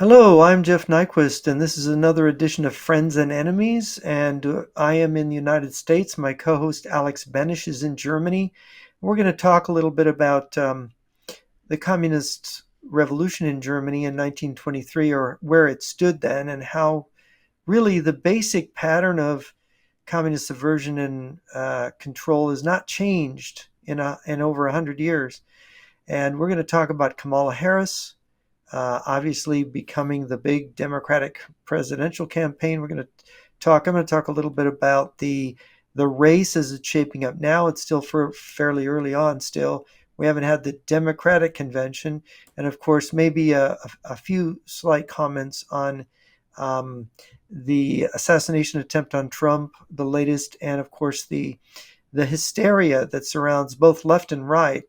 Hello, I'm Jeff Nyquist, and this is another edition of Friends and Enemies. And I am in the United States. My co host Alex Benesch is in Germany. We're going to talk a little bit about the communist revolution in Germany in 1923, or where it stood then, and how really the basic pattern of communist subversion and control has not changed in over 100 years. And we're going to talk about Kamala Harris, obviously becoming the big Democratic presidential campaign. I'm going to talk a little bit about the race as it's shaping up now. It's still fairly early on still. We haven't had the Democratic convention. And of course, maybe a few slight comments on um, the assassination attempt on Trump, the latest, and of course, the hysteria that surrounds both left and right,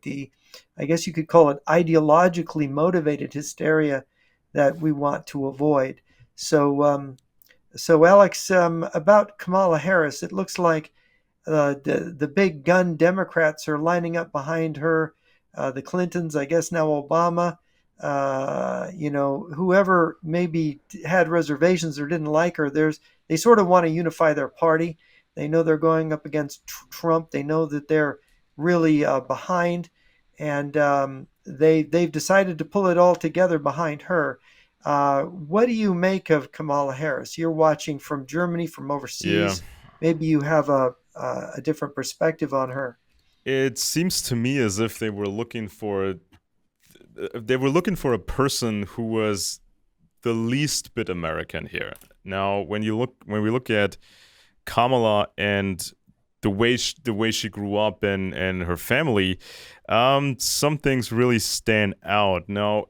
I guess you could call it ideologically motivated hysteria that we want to avoid. So, Alex, about Kamala Harris, it looks like the big gun Democrats are lining up behind her. The Clintons, I guess now Obama. Whoever maybe had reservations or didn't like her, they sort of want to unify their party. They know they're going up against Trump. They know that they're really behind, and they've decided to pull it all together behind her. What do you make of Kamala Harris? You're watching from Germany, from Yeah, overseas. Maybe you have a different perspective on her. it seems to me as if they were looking for a person who was the least bit American here. Now, when we look at Kamala and the way she grew up and her family, some things really stand out. Now,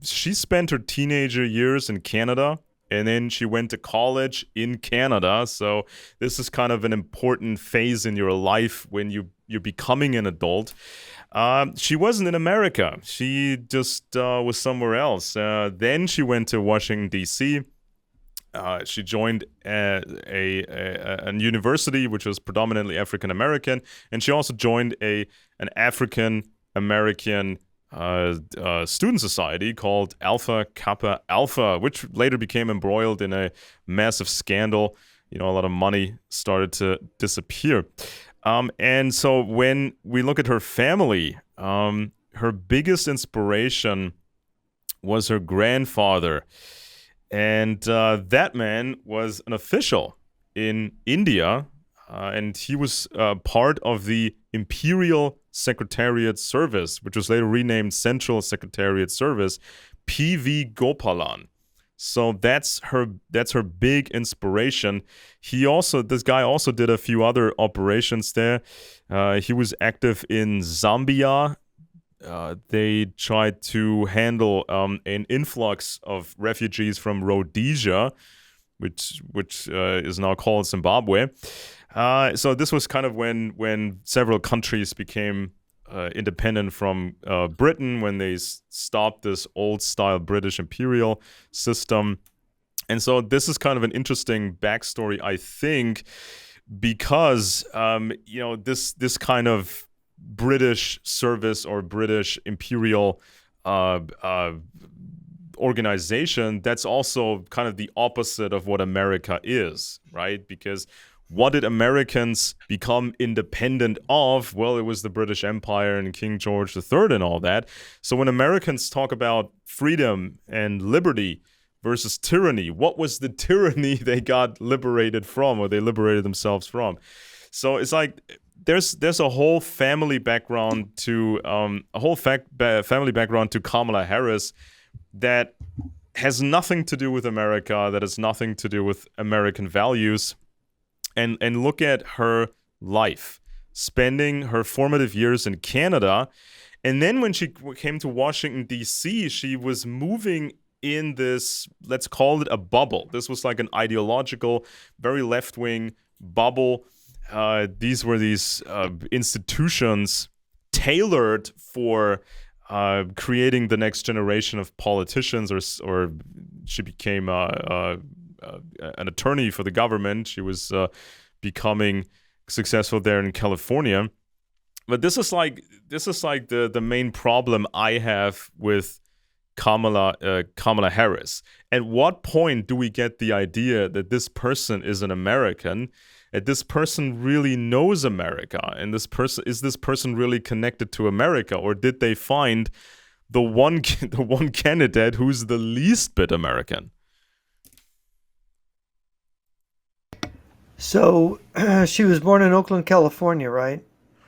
she spent her teenager years in Canada. And then she went to college in Canada. So this is kind of an important phase in your life when you're becoming an adult. She wasn't in America. She just was somewhere else. Then she went to Washington D.C. She joined a university which was predominantly African American, and she also joined an African American student society called Alpha Kappa Alpha, which later became embroiled in a massive scandal. A lot of money started to disappear. And so when we look at her family, her biggest inspiration was her grandfather. And that man was an official in India, and he was part of the Imperial Secretariat Service, which was later renamed Central Secretariat Service, P.V. Gopalan. So that's her big inspiration. This guy also did a few other operations there. He was active in Zambia. They tried to handle an influx of refugees from Rhodesia, which is now called Zimbabwe. So this was kind of when several countries became independent from Britain, when they stopped this old style British imperial system. And so this is kind of an interesting backstory, I think, because this kind of British service or British imperial uh, uh, organization, that's also kind of the opposite of what America is, right? Because what did Americans become independent of? Well, it was the British Empire and King George III and all that. So when Americans talk about freedom and liberty versus tyranny, what was the tyranny they got liberated from, or they liberated themselves from? So it's like there's a whole family background to family background to Kamala Harris that has nothing to do with America, that has nothing to do with American values. And look at her life, spending her formative years in Canada. And then when she came to Washington, D.C., she was moving in this, let's call it a bubble. This was like an ideological, very left wing bubble. These were these institutions tailored for creating the next generation of politicians, or she became an attorney for the government. She was becoming successful there in California. But this is like the main problem I have with Kamala Harris. At what point do we get the idea that this person is an American? That this person really knows America, and this person really connected to America, or did they find the one candidate who's the least bit American? So she was born in Oakland, California, right?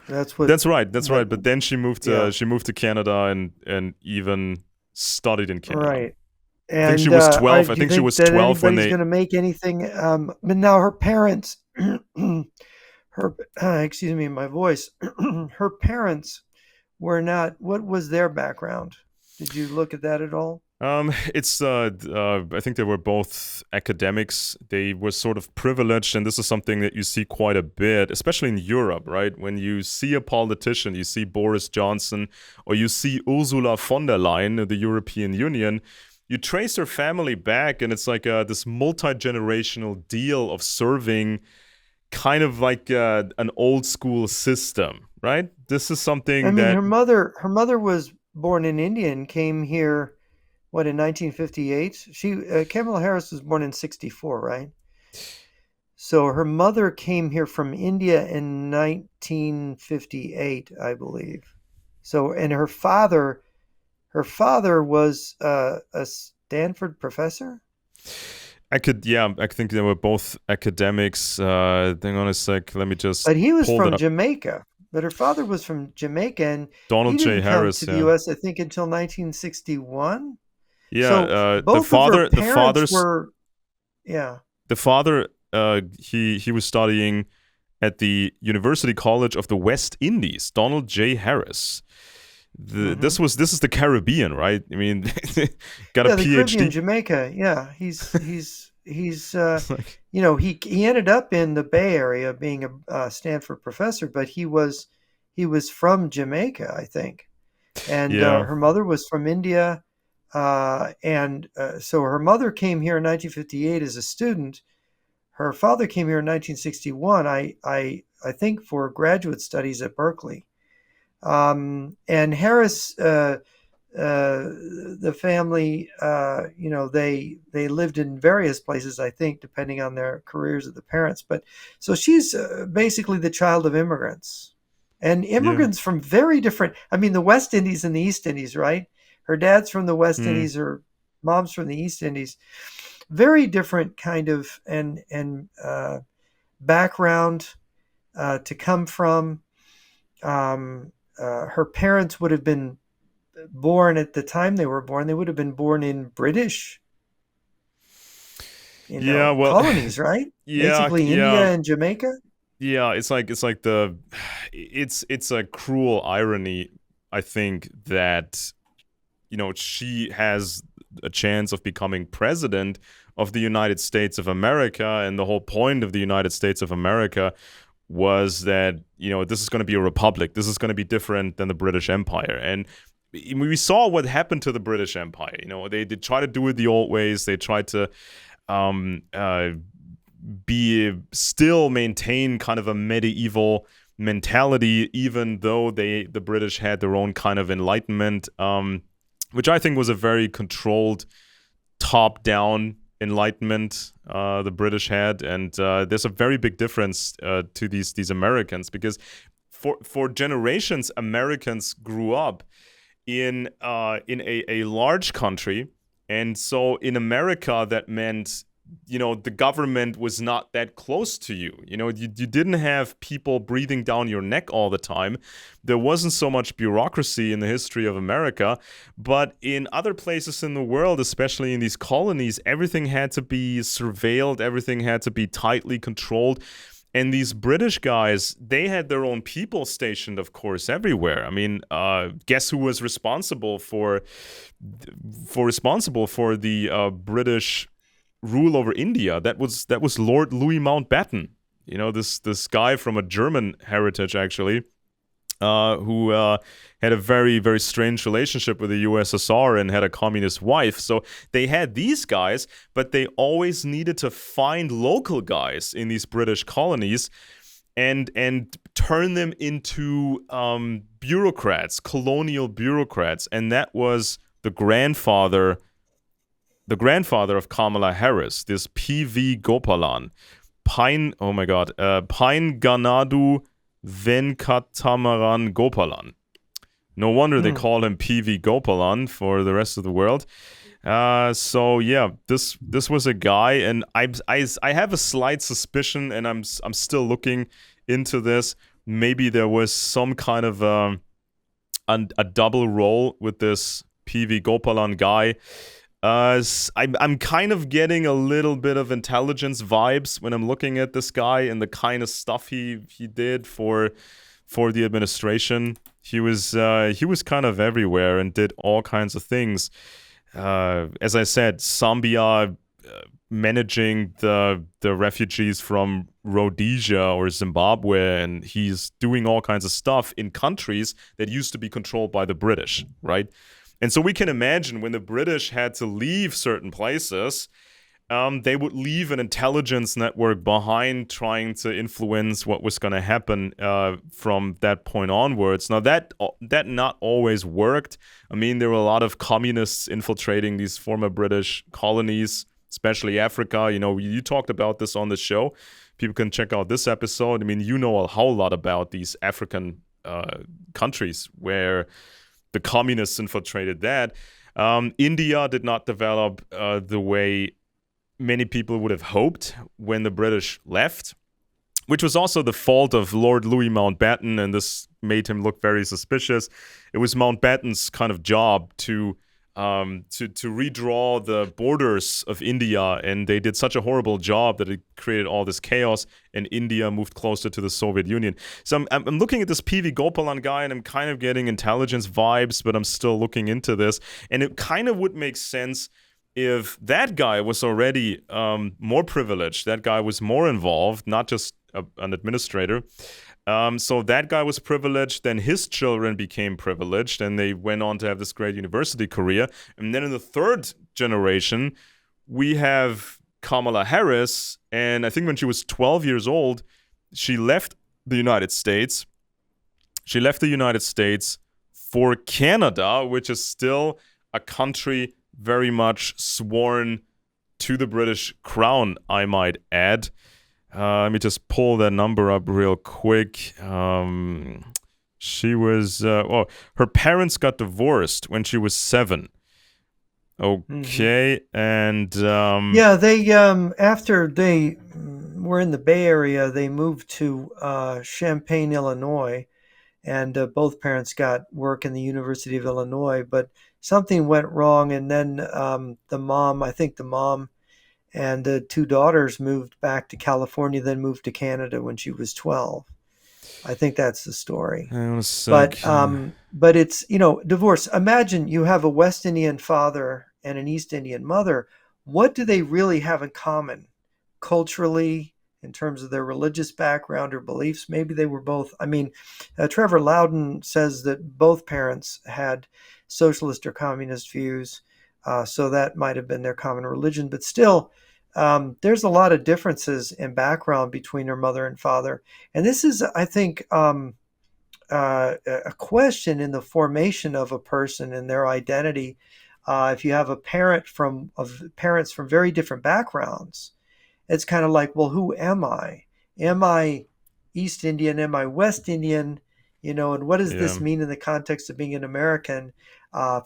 That's what. That's right. That's What? right. But then Yeah. she moved to Canada and even studied in Canada. Right. I think she And was 12. I do you think she think was that 12 when anybody's they going to make anything? But now her parents, her, excuse me, my voice. Her parents were not. What was their background? Did you look at that at all? it's I think they were both academics. They were sort of privileged, and this is something that you see quite a bit, especially in Europe, right? When you see a politician, you see Boris Johnson, or you see Ursula von der Leyen of the European Union. You trace her family back, and it's like this multi-generational deal of serving, kind of like an old school system, right? This is I something mean, that her mother was born in India and came here, what, in 1958? Kamala Harris was born in 64, right? So her mother came here from India in 1958, I believe. So, and her father was a Stanford professor. I think they were both academics. Hang on a sec, let me just But he was pull that from up. Jamaica. But her father was from Jamaica, and he Donald J. didn't come Harris, to the yeah. U.S., I think, until 1961. Yeah, So both of her the parents father's were, yeah. the father he was studying at the University College of the West Indies, Donald J. Harris. Hmm. This is the Caribbean, right? I mean, got a Yeah, the Caribbean, PhD. Jamaica. Yeah, he's It's like, he ended up in the Bay Area being a Stanford professor, but he was from Jamaica, I think, and yeah, her mother was from India, and so her mother came here in 1958 as a student. Her father came here in 1961. I think for graduate studies at Berkeley. And Harris, the family, they lived in various places, I think, depending on their careers of the parents. But so she's basically the child of immigrants, and yeah, immigrants from very different. I mean, the West Indies and the East Indies, right? Her dad's from the West mm, Indies, her mom's from the East Indies. Very different kind of and background to come from. Her parents would have been born at the time they were born. They would have been born in British, yeah. Well, colonies, right? yeah, Basically, yeah, India and Jamaica. yeah. It's like it's a cruel irony. I think that she has a chance of becoming president of the United States of America, and the whole point of the United States of America was that this is going to be a republic. This is going to be different than the British Empire, and we saw what happened to the British Empire. They tried to do it the old ways. They tried to um, uh, be still maintain kind of a medieval mentality, even though the British had their own kind of enlightenment, which I think was a very controlled top down enlightenment the British had, and there's a very big difference to these Americans, because for generations Americans grew up in a large country, and so in America that meant the government was not that close to you. You didn't have people breathing down your neck all the time. There wasn't so much bureaucracy in the history of America, but in other places in the world, especially in these colonies, everything had to be surveilled, everything had to be tightly controlled. And these British guys, they had their own people stationed, of course, everywhere. I mean, guess who was responsible for the British rule over India? That was Lord Louis Mountbatten. This guy from a German heritage, actually, who had a very, very strange relationship with the USSR and had a communist wife. So they had these guys, but they always needed to find local guys in these British colonies and turn them into bureaucrats, colonial bureaucrats. And that was the grandfather of Kamala Harris, this P.V. Gopalan, Pine Ganadu Venkatamaran Gopalan. No wonder they call him P.V. Gopalan for the rest of the world. So yeah, this was a guy, and I have a slight suspicion, and I'm still looking into this. Maybe there was some kind of a double role with this P.V. Gopalan guy. I'm kind of getting a little bit of intelligence vibes when I'm looking at this guy and the kind of stuff he did for the administration. He was kind of everywhere and did all kinds of things. As I said, Zambia, managing the refugees from Rhodesia or Zimbabwe, and he's doing all kinds of stuff in countries that used to be controlled by the British, right? And so we can imagine when the British had to leave certain places, they would leave an intelligence network behind trying to influence what was going to happen from that point onwards. Now, that not always worked. I mean, there were a lot of communists infiltrating these former British colonies, especially Africa. You know, you talked about this on the show. People can check out this episode. I mean, you know a whole lot about these African countries where the communists infiltrated that. India did not develop the way many people would have hoped when the British left, which was also the fault of Lord Louis Mountbatten, and this made him look very suspicious. It was Mountbatten's kind of job to redraw the borders of India, and they did such a horrible job that it created all this chaos, and India moved closer to the Soviet Union. So I'm looking at this P.V. Gopalan guy, and I'm kind of getting intelligence vibes, but I'm still looking into this, and it kind of would make sense if that guy was already more privileged, that guy was more involved, not just an administrator. So that guy was privileged, then his children became privileged, and they went on to have this great university career. And then in the third generation, we have Kamala Harris, and I think when she was 12 years old, she left the United States. She left the United States for Canada, which is still a country very much sworn to the British crown, I might add. Let me just pull that number up real quick. She was, her parents got divorced when she was 7. Okay, and yeah, they after they were in the Bay Area, they moved to Champaign, Illinois, and both parents got work in the University of Illinois, but something went wrong, and then the mom and the 2 daughters moved back to California, then moved to Canada when she was 12. I think that's the story. But it's, divorce. Imagine you have a West Indian father and an East Indian mother. What do they really have in common culturally, in terms of their religious background or beliefs? Maybe they were both. I mean, Trevor Loudon says that both parents had socialist or communist views, so that might have been their common religion. But still, there's a lot of differences in background between her mother and father. And this is, I think, a question in the formation of a person and their identity. If you have parents from very different backgrounds, it's kind of like, well, who am I? Am I East Indian? Am I West Indian? And what does this mean in the context of being an American,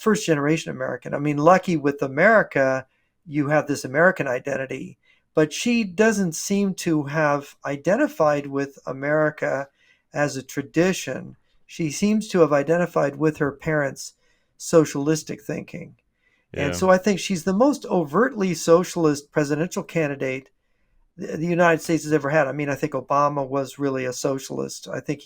first generation American? I mean, lucky with America, you have this American identity, but she doesn't seem to have identified with America as a tradition. She seems to have identified with her parents' socialistic thinking. Yeah. And so I think she's the most overtly socialist presidential candidate the United States has ever had. I mean, I think Obama was really a socialist. I think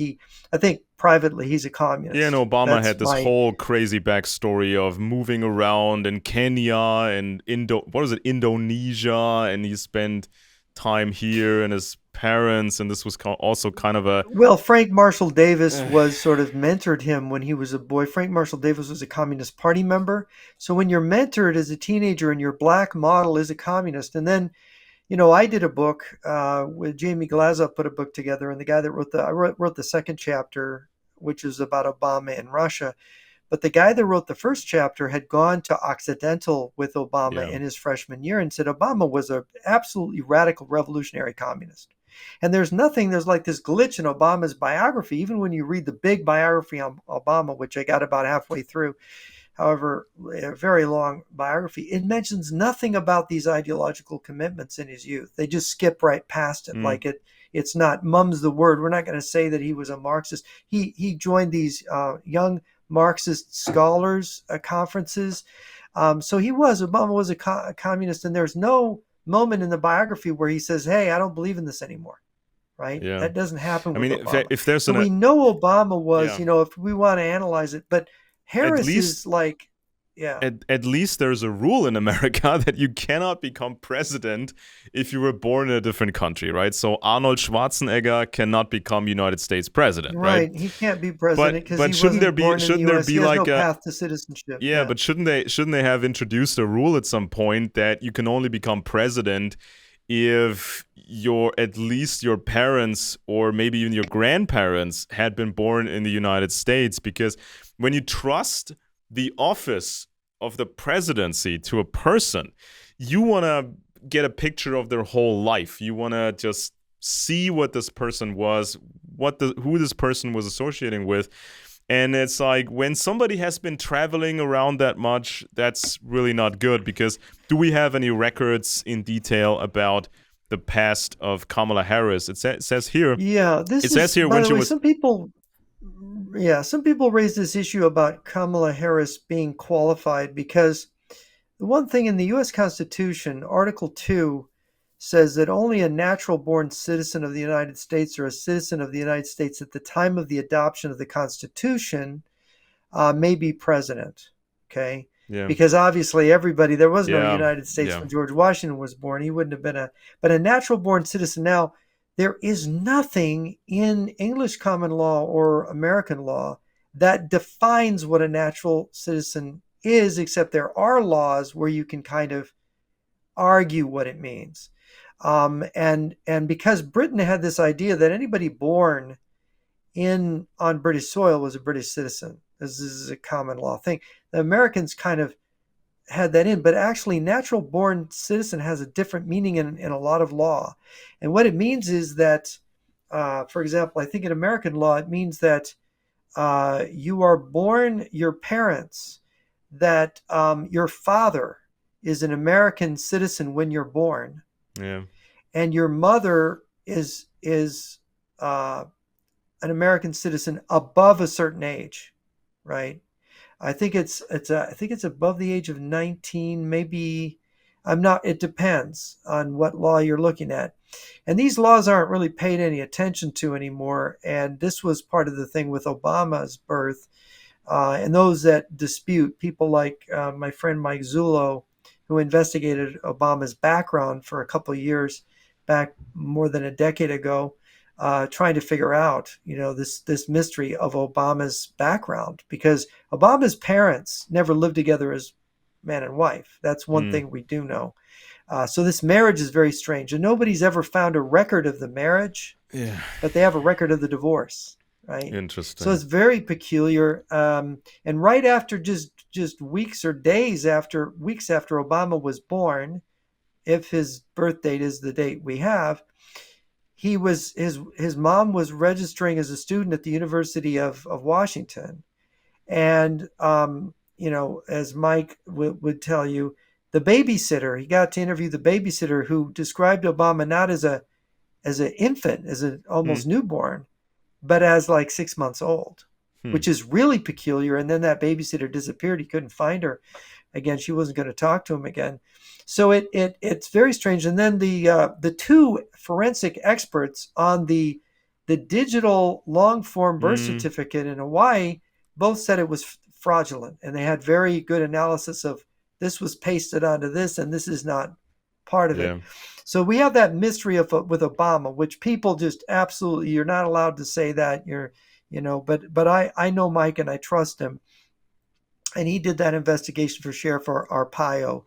privately he's a communist. Yeah, and Obama had this whole crazy backstory of moving around in Kenya and Indonesia, and he spent time here and his parents, and this was also kind of a... Well, Frank Marshall Davis was sort of mentored him when he was a boy. Frank Marshall Davis was a Communist Party member. So when you're mentored as a teenager and your black model is a communist, and then I did a book with Jamie Glazoff, put a book together, and the guy that wrote the second chapter, which is about Obama and Russia. But the guy that wrote the first chapter had gone to Occidental with Obama Yeah. in his freshman year and said Obama was an absolutely radical revolutionary communist. And there's like this glitch in Obama's biography. Even when you read the big biography on Obama, which I got about halfway through, however, a very long biography, it mentions nothing about these ideological commitments in his youth. They just skip right past it, Mm. like it's not, mum's the word. We're not going to say that he was a Marxist. He joined these young Marxist scholars conferences. So Obama was a communist, and there's no moment in the biography where he says, "Hey, I don't believe in this anymore." Right? Yeah. That doesn't happen I with mean, Obama. if there's So an we know Obama was, yeah, if we want to analyze it, but at Harris least is like, yeah, at least there's a rule in America that you cannot become president if you were born in a different country, right? So Arnold Schwarzenegger cannot become United States president, right? right. He can't be president because he But shouldn't there wasn't be born in the shouldn't there U.S. He be has no like a path to citizenship. yeah, Yeah. but shouldn't they have introduced a rule at some point that you can only become president if at least your parents or maybe even your grandparents had been born in the United States? Because when you trust the office of the presidency to a person, you want to get a picture of their whole life. You want to just see what this person was, who this person was associating with. And it's like when somebody has been traveling around that much, that's really not good, because do we have any records in detail about the past of Kamala Harris? Says here, Yeah. it This says is, here by when the she way, was, some people raise this issue about Kamala Harris being qualified because the one thing in the U.S. Constitution, Article 2, says that only a natural born citizen of the United States or a citizen of the United States at the time of the adoption of the Constitution may be president. Okay. yeah, Because obviously there was no yeah, United States yeah, when George Washington was born. He wouldn't have been but a natural born citizen. Now, there is nothing in English common law or American law that defines what a natural citizen is, except there are laws where you can kind of argue what it means. And because Britain had this idea that anybody born in on British soil was a British citizen. This is a common law thing. The Americans kind of had that in, but actually, natural born citizen has a different meaning in a lot of law. And what it means is that, for example, I think in American law, it means that you are born, your parents, that your father is an American citizen when you're born, yeah, and your mother is uh, an American citizen above a certain age, right? I think it's above the age of 19, maybe. I'm not. It depends on what law you're looking at, and these laws aren't really paid any attention to anymore. And this was part of the thing with Obama's birth, and those that dispute, people like my friend Mike Zullo, who investigated Obama's background for a couple of years back more than a decade ago, trying to figure out, this mystery of Obama's background, because Obama's parents never lived together as man and wife. That's one mm, thing we do know. So this marriage is very strange, and nobody's ever found a record of the marriage, yeah, but they have a record of the divorce, right? So interesting. it's very peculiar. And right after, just weeks after Obama was born, if his birth date is the date we have, his mom was registering as a student at the University of Washington, and as Mike would tell you, the babysitter, he got to interview the babysitter who described Obama not as an infant, as an Hmm. almost newborn, but as like 6 months old, Hmm. which is really peculiar. And then that babysitter disappeared. He couldn't find her again. She wasn't going to talk to him again. So it's very strange. And then the two forensic experts on the digital long form birth Mm, certificate in Hawaii both said it was fraudulent, and they had very good analysis of this was pasted onto this, and this is not part of it. yeah. So we have that mystery with Obama, which people just absolutely, you're not allowed to say that. But I know Mike and I trust him, and he did that investigation for Sheriff Arpaio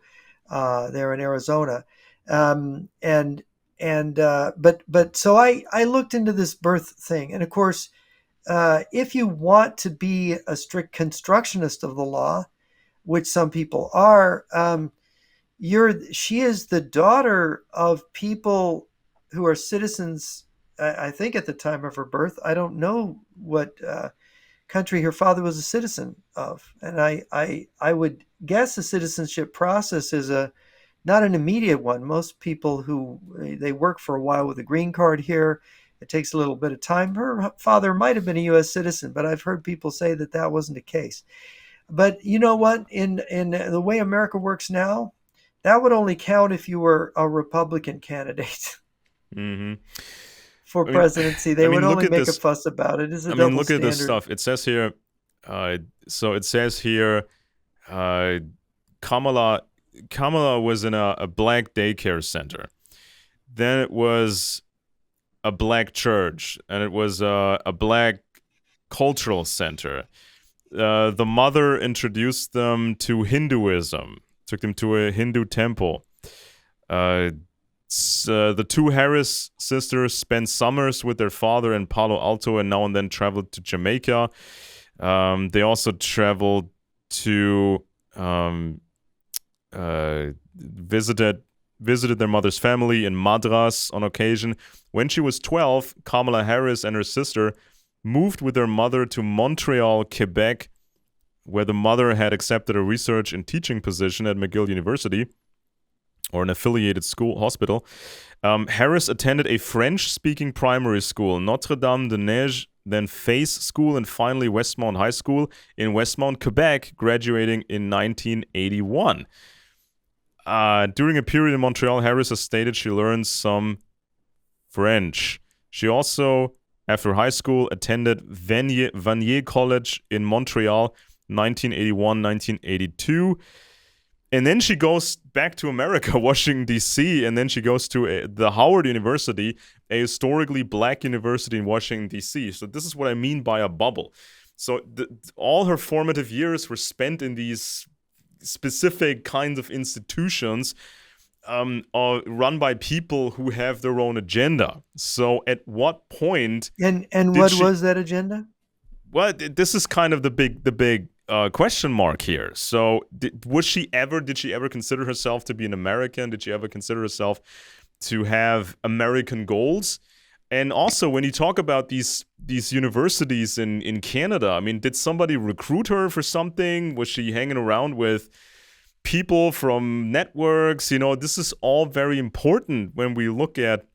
there in Arizona, and but so I looked into this birth thing, and of course if you want to be a strict constructionist of the law, which some people are, she is the daughter of people who are citizens. I think at the time of her birth, I don't know what country her father was a citizen of, and I would guess the citizenship process is a not an immediate one. Most people who they work for a while with a green card here. It takes a little bit of time. Her father might have been a U.S. citizen, but I've heard people say that that wasn't the case. But you know what? In the way America works now, that would only count if you were a Republican candidate Hmm. for I mean, presidency. I They would mean, look only at make a this. fuss about it. It's a I mean, double look at this standard. stuff. It says here. So it says here, uh, Kamala Kamala was in a black daycare center. Then it was a black church, and it was a black cultural center. The mother introduced them to Hinduism, took them to a Hindu temple. Uh, the two Harris sisters spent summers with their father in Palo Alto and now and then traveled to Jamaica. They also traveled to visited their mother's family in Madras on occasion. When she was 12, Kamala Harris and her sister moved with their mother to Montreal, Quebec, where the mother had accepted a research and teaching position at McGill University, or an affiliated school hospital. Harris attended a French-speaking primary school, Notre Dame de Neige, then Face School, and finally Westmount High School in Westmount, Quebec, graduating in 1981. During a period in Montreal, Harris has stated she learned some French. She also, after high school, attended Vanier College in Montreal, 1981-1982. And then she goes back to America, Washington, D.C., and then she goes to the Howard University, a historically black university in Washington, D.C. So this is what I mean by a bubble. So all her formative years were spent in these specific kinds of institutions run by people who have their own agenda. So at what point And did what she... was that agenda? Well, this is kind of the big question mark here. So did she ever consider herself to be an American? Did she ever consider herself to have American goals? And also, when you talk about these universities in Canada, I mean, did somebody recruit her for something? Was she hanging around with people from networks? You know, this is all very important when we look at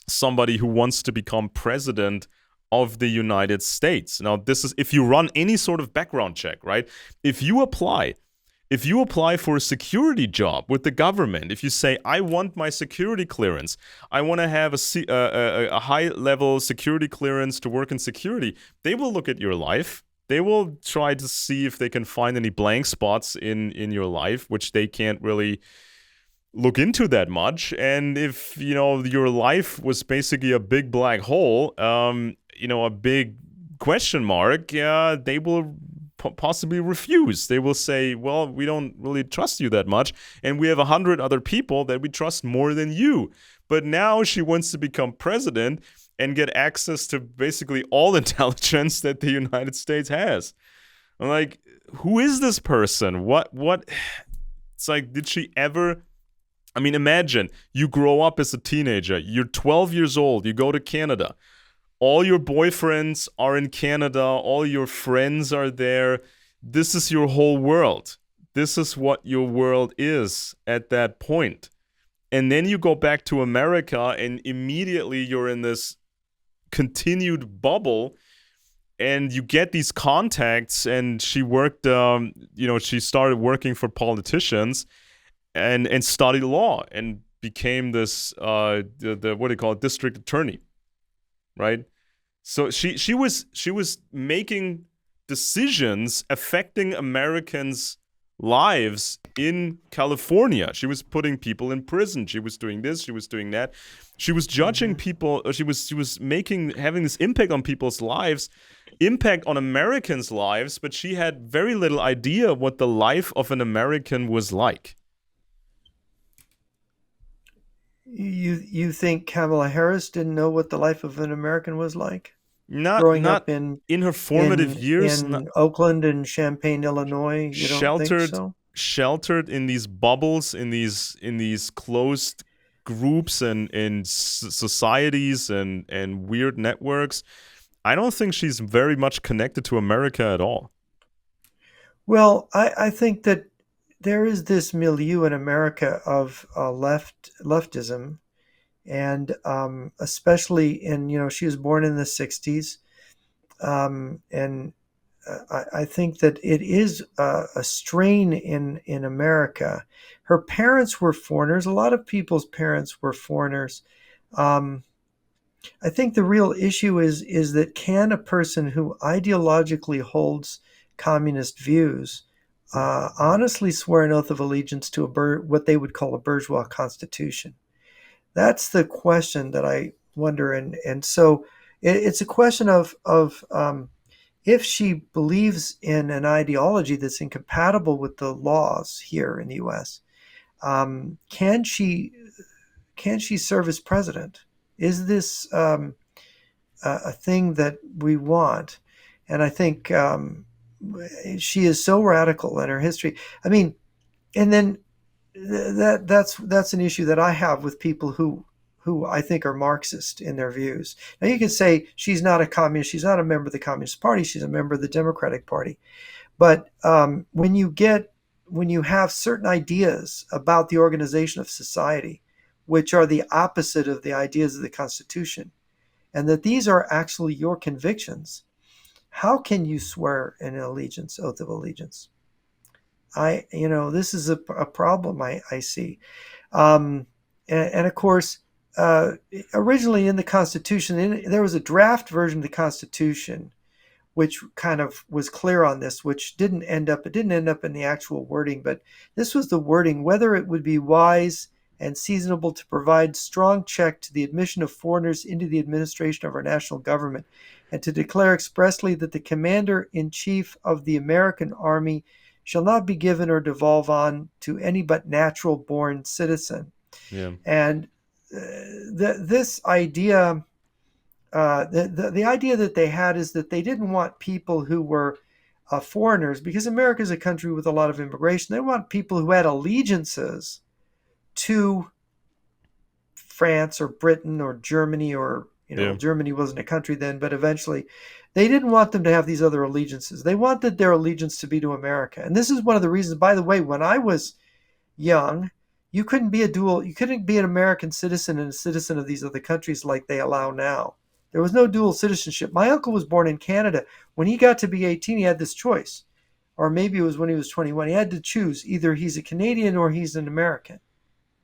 somebody who wants to become president of the United States. Now, this is if you run any sort of background check, right? If you apply for a security job with the government, if you say, I want my security clearance, I want to have a high-level security clearance to work in security, they will look at your life. They will try to see if they can find any blank spots in your life, which they can't really look into that much. And if, you know, your life was basically a big black hole, you know, a big question mark, they will possibly refuse. They will say, well, we don't really trust you that much, and we have 100 other people that we trust more than you. But now she wants to become president and get access to basically all intelligence that the United States has. I'm like, who is this person? What? It's like, did she ever... I mean, imagine you grow up as a teenager. You're 12 years old. You go to Canada. All your boyfriends are in Canada. All your friends are there. This is your whole world. This is what your world is at that point. And then you go back to America, and immediately you're in this continued bubble, and you get these contacts. And she worked, she started working for politicians and studied law and became this the what do you call it, district attorney, right? So she was making decisions affecting Americans' lives in California. She was putting people in prison. She was doing this. She was doing that. She was judging people. She was having this impact on people's lives, impact on Americans' lives. But she had very little idea what the life of an American was like. You think Kamala Harris didn't know what the life of an American was like? growing not up in in her formative in years. in Oakland and Champaign, Illinois. You don't think Sheltered so? sheltered in these bubbles, in these closed groups and societies and weird networks. I don't think she's very much connected to America at all. Well, I think that there is this milieu in America of leftism, and especially in, she was born in the '60s, and I think that it is a strain in America. Her parents were foreigners. A lot of people's parents were foreigners. Um, I think the real issue is that, can a person who ideologically holds communist views honestly swear an oath of allegiance to what they would call a bourgeois constitution? That's the question that I wonder, and so it's a question of if she believes in an ideology that's incompatible with the laws here in the U.S. Can she serve as president? Is this a thing that we want? And I think she is so radical in her history. I mean, and then that's an issue that I have with people who I think are Marxist in their views. Now you can say she's not a communist, she's not a member of the Communist Party, she's a member of the Democratic Party. But when you have certain ideas about the organization of society, which are the opposite of the ideas of the Constitution, and that these are actually your convictions, how can you swear an oath of allegiance? This is a problem I see. Um, and of course, uh, originally in the Constitution, there was a draft version of the Constitution which kind of was clear on this, which it didn't end up in the actual wording, but this was the wording: whether it would be wise and seasonable to provide strong check to the admission of foreigners into the administration of our national government, and to declare expressly that the commander in chief of the American army shall not be given or devolve on to any but natural born citizen. Yeah. And this idea, the idea that they had is that they didn't want people who were foreigners, because America is a country with a lot of immigration. They want people who had allegiances to France or Britain or Germany, or Yeah. Germany wasn't a country then, but eventually they didn't want them to have these other allegiances. They wanted their allegiance to be to America. And this is one of the reasons, by the way, when I was young, you couldn't be an American citizen and a citizen of these other countries like they allow now. There was no dual citizenship. My uncle was born in Canada. When he got to be 18, he had this choice. Or maybe it was when he was 21. He had to choose: either he's a Canadian or he's an American,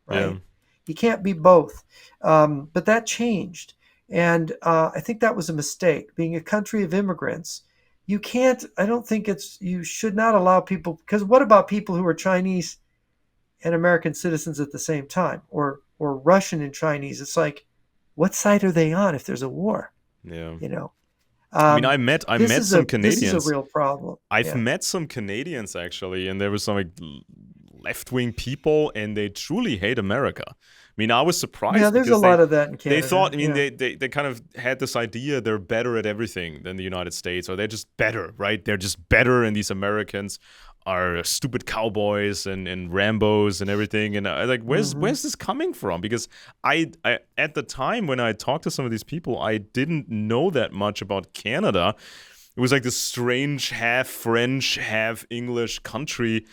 Yeah. right? He can't be both. But that changed. And I think that was a mistake. Being a country of immigrants, I don't think you should not allow people, because what about people who are Chinese and American citizens at the same time, or Russian and Chinese? It's like, what side are they on if there's a war? Yeah. You know, I mean, um, I met some this is a Canadians. real problem. I've Yeah, met some Canadians actually, and there were some like left wing people, and they truly hate America. I mean, I was yeah. surprised There's a because lot of that in they thought. Canada. I mean, Yeah. they kind of had this idea they're better at everything than the United States, or they're just better, right? They're just better, and these Americans are stupid cowboys and Rambos and everything. And I like, Hmm. where's this coming from? Because I at the time when I talked to some of these people, I didn't know that much about Canada. It was like this strange half French, half English country,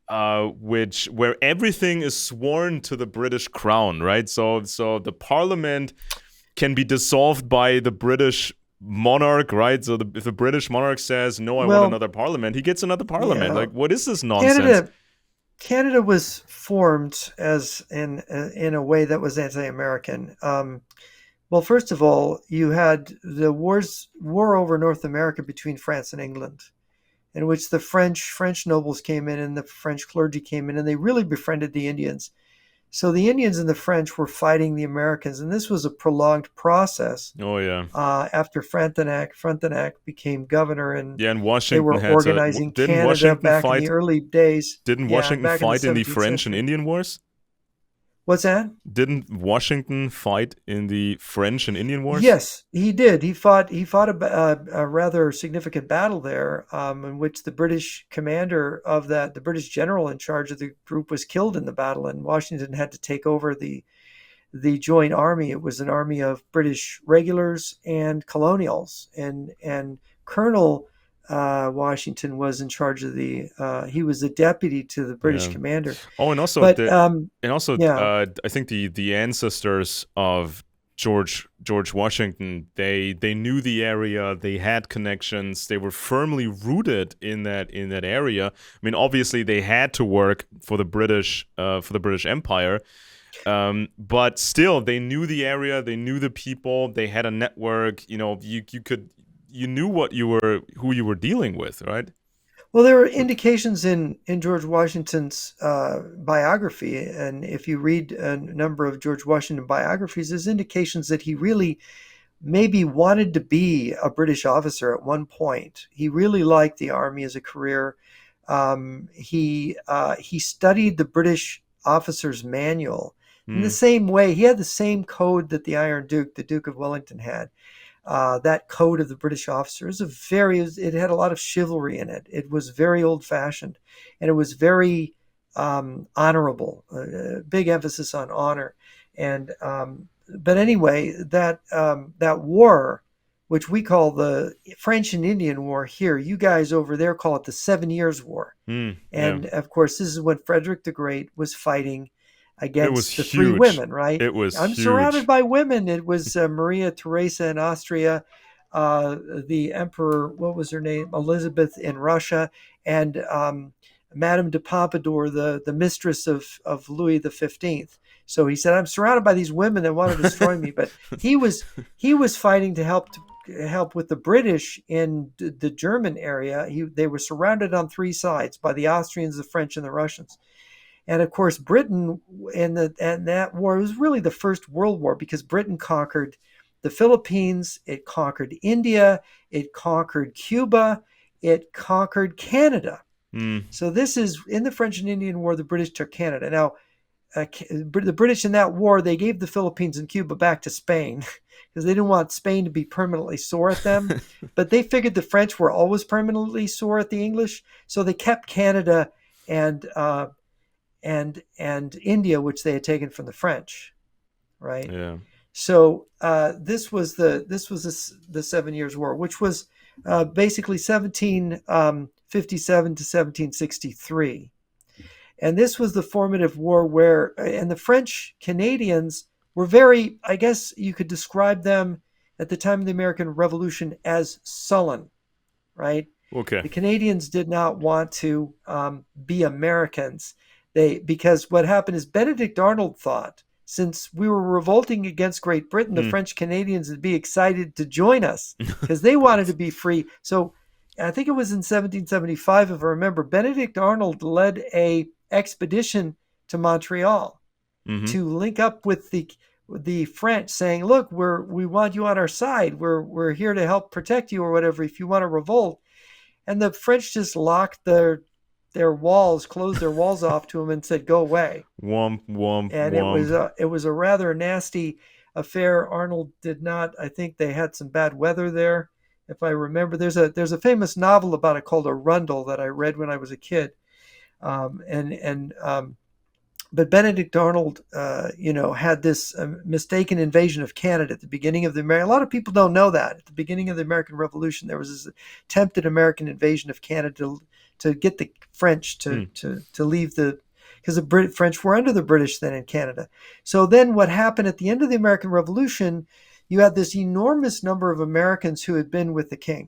where everything is sworn to the British crown, right? So the parliament can be dissolved by the British monarch, right? So if the British monarch says no, I want Well, another parliament, he gets another parliament. yeah. Like, what is this nonsense? Canada Canada was formed as in a way that was anti-American. Well, first of all, you had the war over North America between France and England, in which the French nobles came in and the French clergy came in, and they really befriended the Indians. So the Indians and the French were fighting the Americans, and this was a prolonged process. Oh yeah, After Frontenac became governor, and yeah. And they Washington were had to. organizing Didn't Canada Washington back in fight? the early days. Didn't Yeah, Washington back in the fight in the 17th French and century. Indian Wars? What's that? Didn't Washington fight in the French and Indian Wars? Yes, he did. He fought a rather significant battle there, in which the British commander of that, the British general in charge of the group, was killed in the battle, and Washington had to take over the joint army. It was an army of British regulars and colonials, and Colonel Washington was in charge of the. He was the deputy to the British Yeah. commander. Oh, and also But yeah, I think the ancestors of George Washington, they knew the area, they had connections, they were firmly rooted in that area. I mean, obviously they had to work for the British Empire, but still they knew the area, they knew the people, they had a network. You knew who you were dealing with, right? well, there are indications in George Washington's biography, and if you read a number of George Washington biographies, there's indications that he really maybe wanted to be a British officer at one point. He really liked the army as a career. He studied the British officer's manual in the Hmm. same way. He had the same code that the Iron Duke, the Duke of Wellington, had. That code of the British officer is it had a lot of chivalry in it. It was very old fashioned, and it was very honorable. Big emphasis on honor, and but anyway, that war, which we call the French and Indian War here, you guys over there call it the 7 Years' War, Hmm. Yeah. and of course, this is when Frederick the Great was fighting It was against the three huge. women, right? It was I'm surrounded huge. by women. It was Maria Theresa in Austria, the Emperor, what was her name? Elizabeth in Russia, and Madame de Pompadour, the mistress of Louis the 15th. So he said, I'm surrounded by these women that want to destroy me. But he was fighting to help with the British in the German area. They were surrounded on three sides by the Austrians, the French, and the Russians. And of course, Britain and that war was really the first World War because Britain conquered the Philippines, it conquered India, it conquered Cuba, it conquered Canada. Hmm. So this is in the French and Indian War. The British took Canada. Now, the British in that war, they gave the Philippines and Cuba back to Spain because they didn't want Spain to be permanently sore at them. But they figured the French were always permanently sore at the English, so they kept Canada and and India, which they had taken from the French, right? Yeah. So this was the 7 Years' War, which was basically 1757 to 1763, and this was the formative war where, and the French Canadians were very, I guess you could describe them at the time of the American Revolution as sullen, right? Okay. The Canadians did not want to be Americans. Because what happened is Benedict Arnold thought, since we were revolting against Great Britain, the Hmm. French Canadians would be excited to join us because they wanted to be free. So I think it was in 1775, if I remember, Benedict Arnold led a expedition to Montreal Mm-hmm. to link up with the French, saying, "Look, we want you on our side. We're here to help protect you or whatever. If you want to revolt." And the French just locked their walls, closed their walls off to them, and said, "Go away." Womp womp And womp. it was a rather nasty affair. Arnold did not. I think they had some bad weather there, if I remember. There's a famous novel about it called Arundel that I read when I was a kid, but Benedict Arnold, had this mistaken invasion of Canada at the beginning of the American. A lot of people don't know that at the beginning of the American Revolution, there was this attempted American invasion of Canada to get the French Hmm. to leave because the French were under the British then in Canada. So then, what happened at the end of the American Revolution? You had this enormous number of Americans who had been with the king,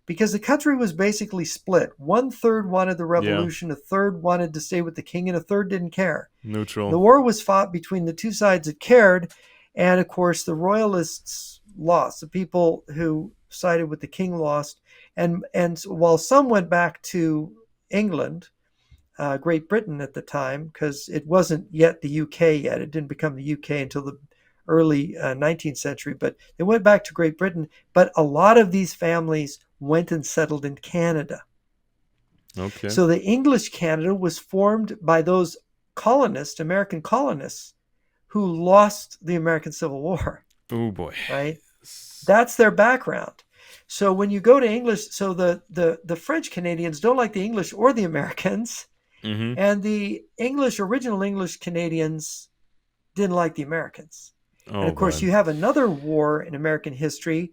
because the country was basically split. One third wanted the Yeah. revolution, a third wanted to stay with the king, and a third didn't care. The Neutral. war was fought between the two sides that cared, and of course the royalists lost. The people who sided with the king lost, and while some went back to England, Great Britain at the time, because it wasn't yet the UK yet. It didn't become the UK until the early 19th century, but they went back to Great Britain. But a lot of these families went and settled in Canada. Okay. So the English Canada was formed by those colonists, American colonists, who lost the American Civil War, Oh boy. right? That's their background. So when you go to English, so the French Canadians don't like the English or the Americans, Mm-hmm. and the original English Canadians didn't like the Americans. And Oh of course, boy. you have another war in American history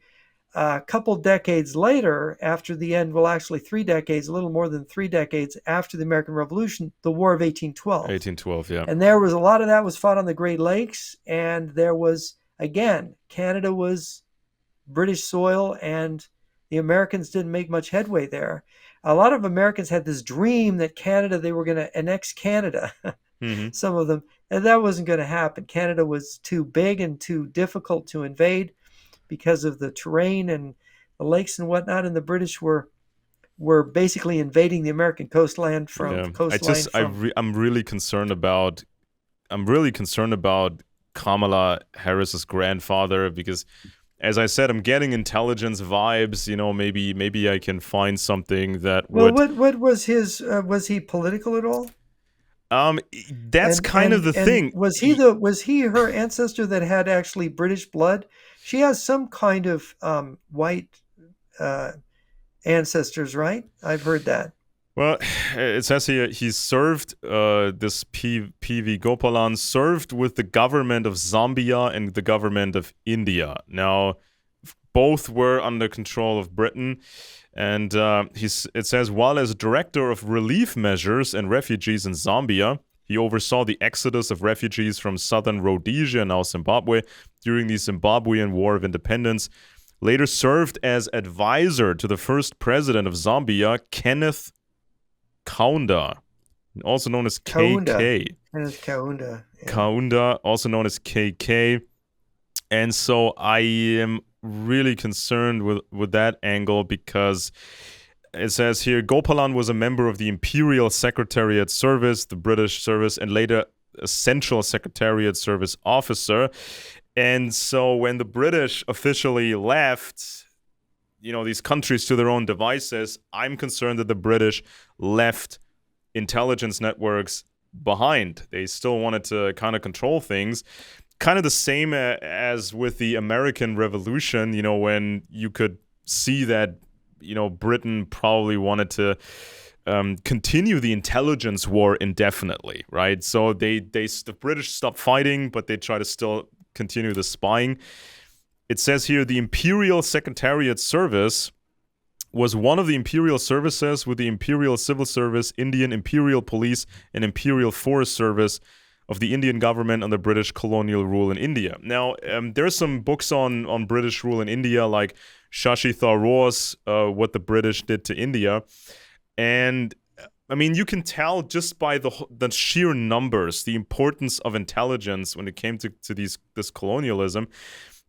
a couple decades later, after the end, well, actually 3 decades, a little more than 3 decades after the American Revolution, the War of 1812. 1812. Yeah. And there was a lot of that was fought on the Great Lakes. And there was, again, Canada was British soil, and the Americans didn't make much headway there. A lot of Americans had this dream that Canada, they were going to annex Canada, Mm-hmm. some of them, and that wasn't going to happen. Canada was too big and too difficult to invade because of the terrain and the lakes and whatnot, and the British were basically invading the American Yeah. coastline from. I'm really concerned about. Kamala Harris's grandfather because, as I said, I'm getting intelligence vibes. Maybe I can find something that Well, would. what was his? Was he political at all? Um, that's And kind of the thing. was he her ancestor that had actually British blood? She has some kind of white uh, ancestors, right? I've heard that. Well, it says here he served. This PV Gopalan served with the government of Zambia and the government of India. Now, both were under control of Britain. And it says, while as director of relief measures and refugees in Zambia, he oversaw the exodus of refugees from southern Rhodesia, now Zimbabwe, during the Zimbabwean War of Independence. Later served as advisor to the first president of Zambia, Kenneth Kaunda, also known as KK. Kaunda. Yeah. Kaunda, also known as KK. And so I am really concerned with that angle because it says here Gopalan was a member of the Imperial Secretariat Service, the British service, and later a Central Secretariat Service officer. And so when the British officially left, these countries to their own devices, I'm concerned that the British left intelligence networks behind. They still wanted to kind of control things. Kind of the same as with the American Revolution, when you could see that, Britain probably wanted to continue the intelligence war indefinitely, right? So the British stopped fighting, but they try to still continue the spying. It says here the Imperial Secretariat Service was one of the imperial services with the Imperial Civil Service, Indian Imperial Police, and Imperial Forest Service of the Indian government under British colonial rule in India. Now, there are some books on British rule in India, like Shashi Tharoor's What the British Did to India. And, I mean, you can tell just by the sheer numbers, the importance of intelligence when it came to this colonialism,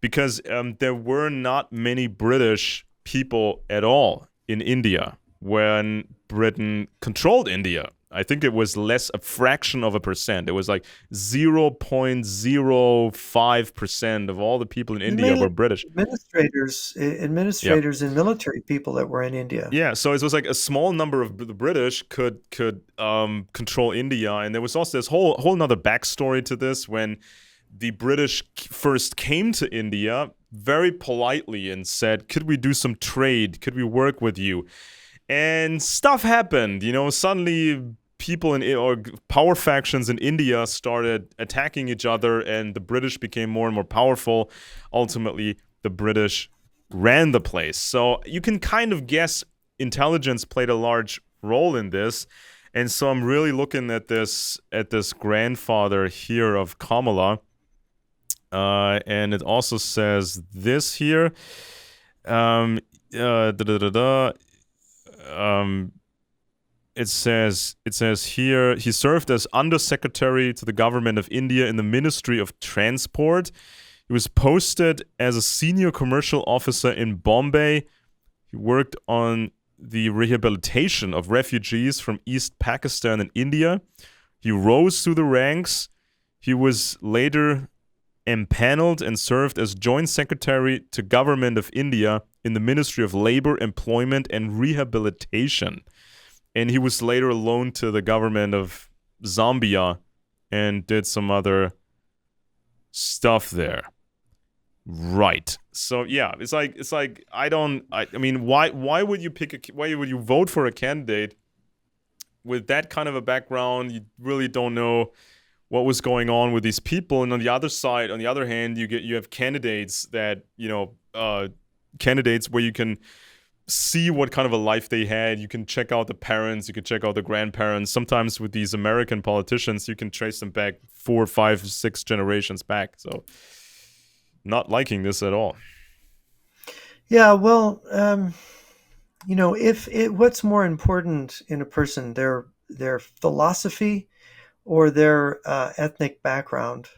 because there were not many British people at all in India when Britain controlled India. I think it was a fraction of a percent. It was like 0.05% of all the people in India were British. Administrators and military people that were in India. Yeah, so it was like a small number of the British could control India, and there was also this whole nother backstory to this when the British first came to India very politely and said, "Could we do some trade? Could we work with you?" And stuff happened. Suddenly people or power factions in India started attacking each other, and the British became more and more powerful. Ultimately, the British ran the place. So you can kind of guess intelligence played a large role in this. And so I'm really looking at this grandfather here of Kamala. And it also says this here. It says here he served as Undersecretary to the Government of India in the Ministry of Transport. He was posted as a senior commercial officer in Bombay. He worked on the rehabilitation of refugees from East Pakistan and India. He rose through the ranks. He was later empaneled and served as Joint Secretary to Government of India in the Ministry of Labor, Employment, and Rehabilitation. And he was later loaned to the government of Zambia and did some other stuff there. Right. So yeah, it's like I mean why would you why would you vote for a candidate with that kind of a background? You really don't know what was going on with these people. And on the other side, on the other hand, you have candidates that, candidates where you can see what kind of a life they had. You can check out the parents, you can check out the grandparents. Sometimes with these American politicians, you can trace them back 4, 5, 6 generations back. So not liking this at all. Yeah, well, if what's more important in a person, their philosophy or their ethnic background?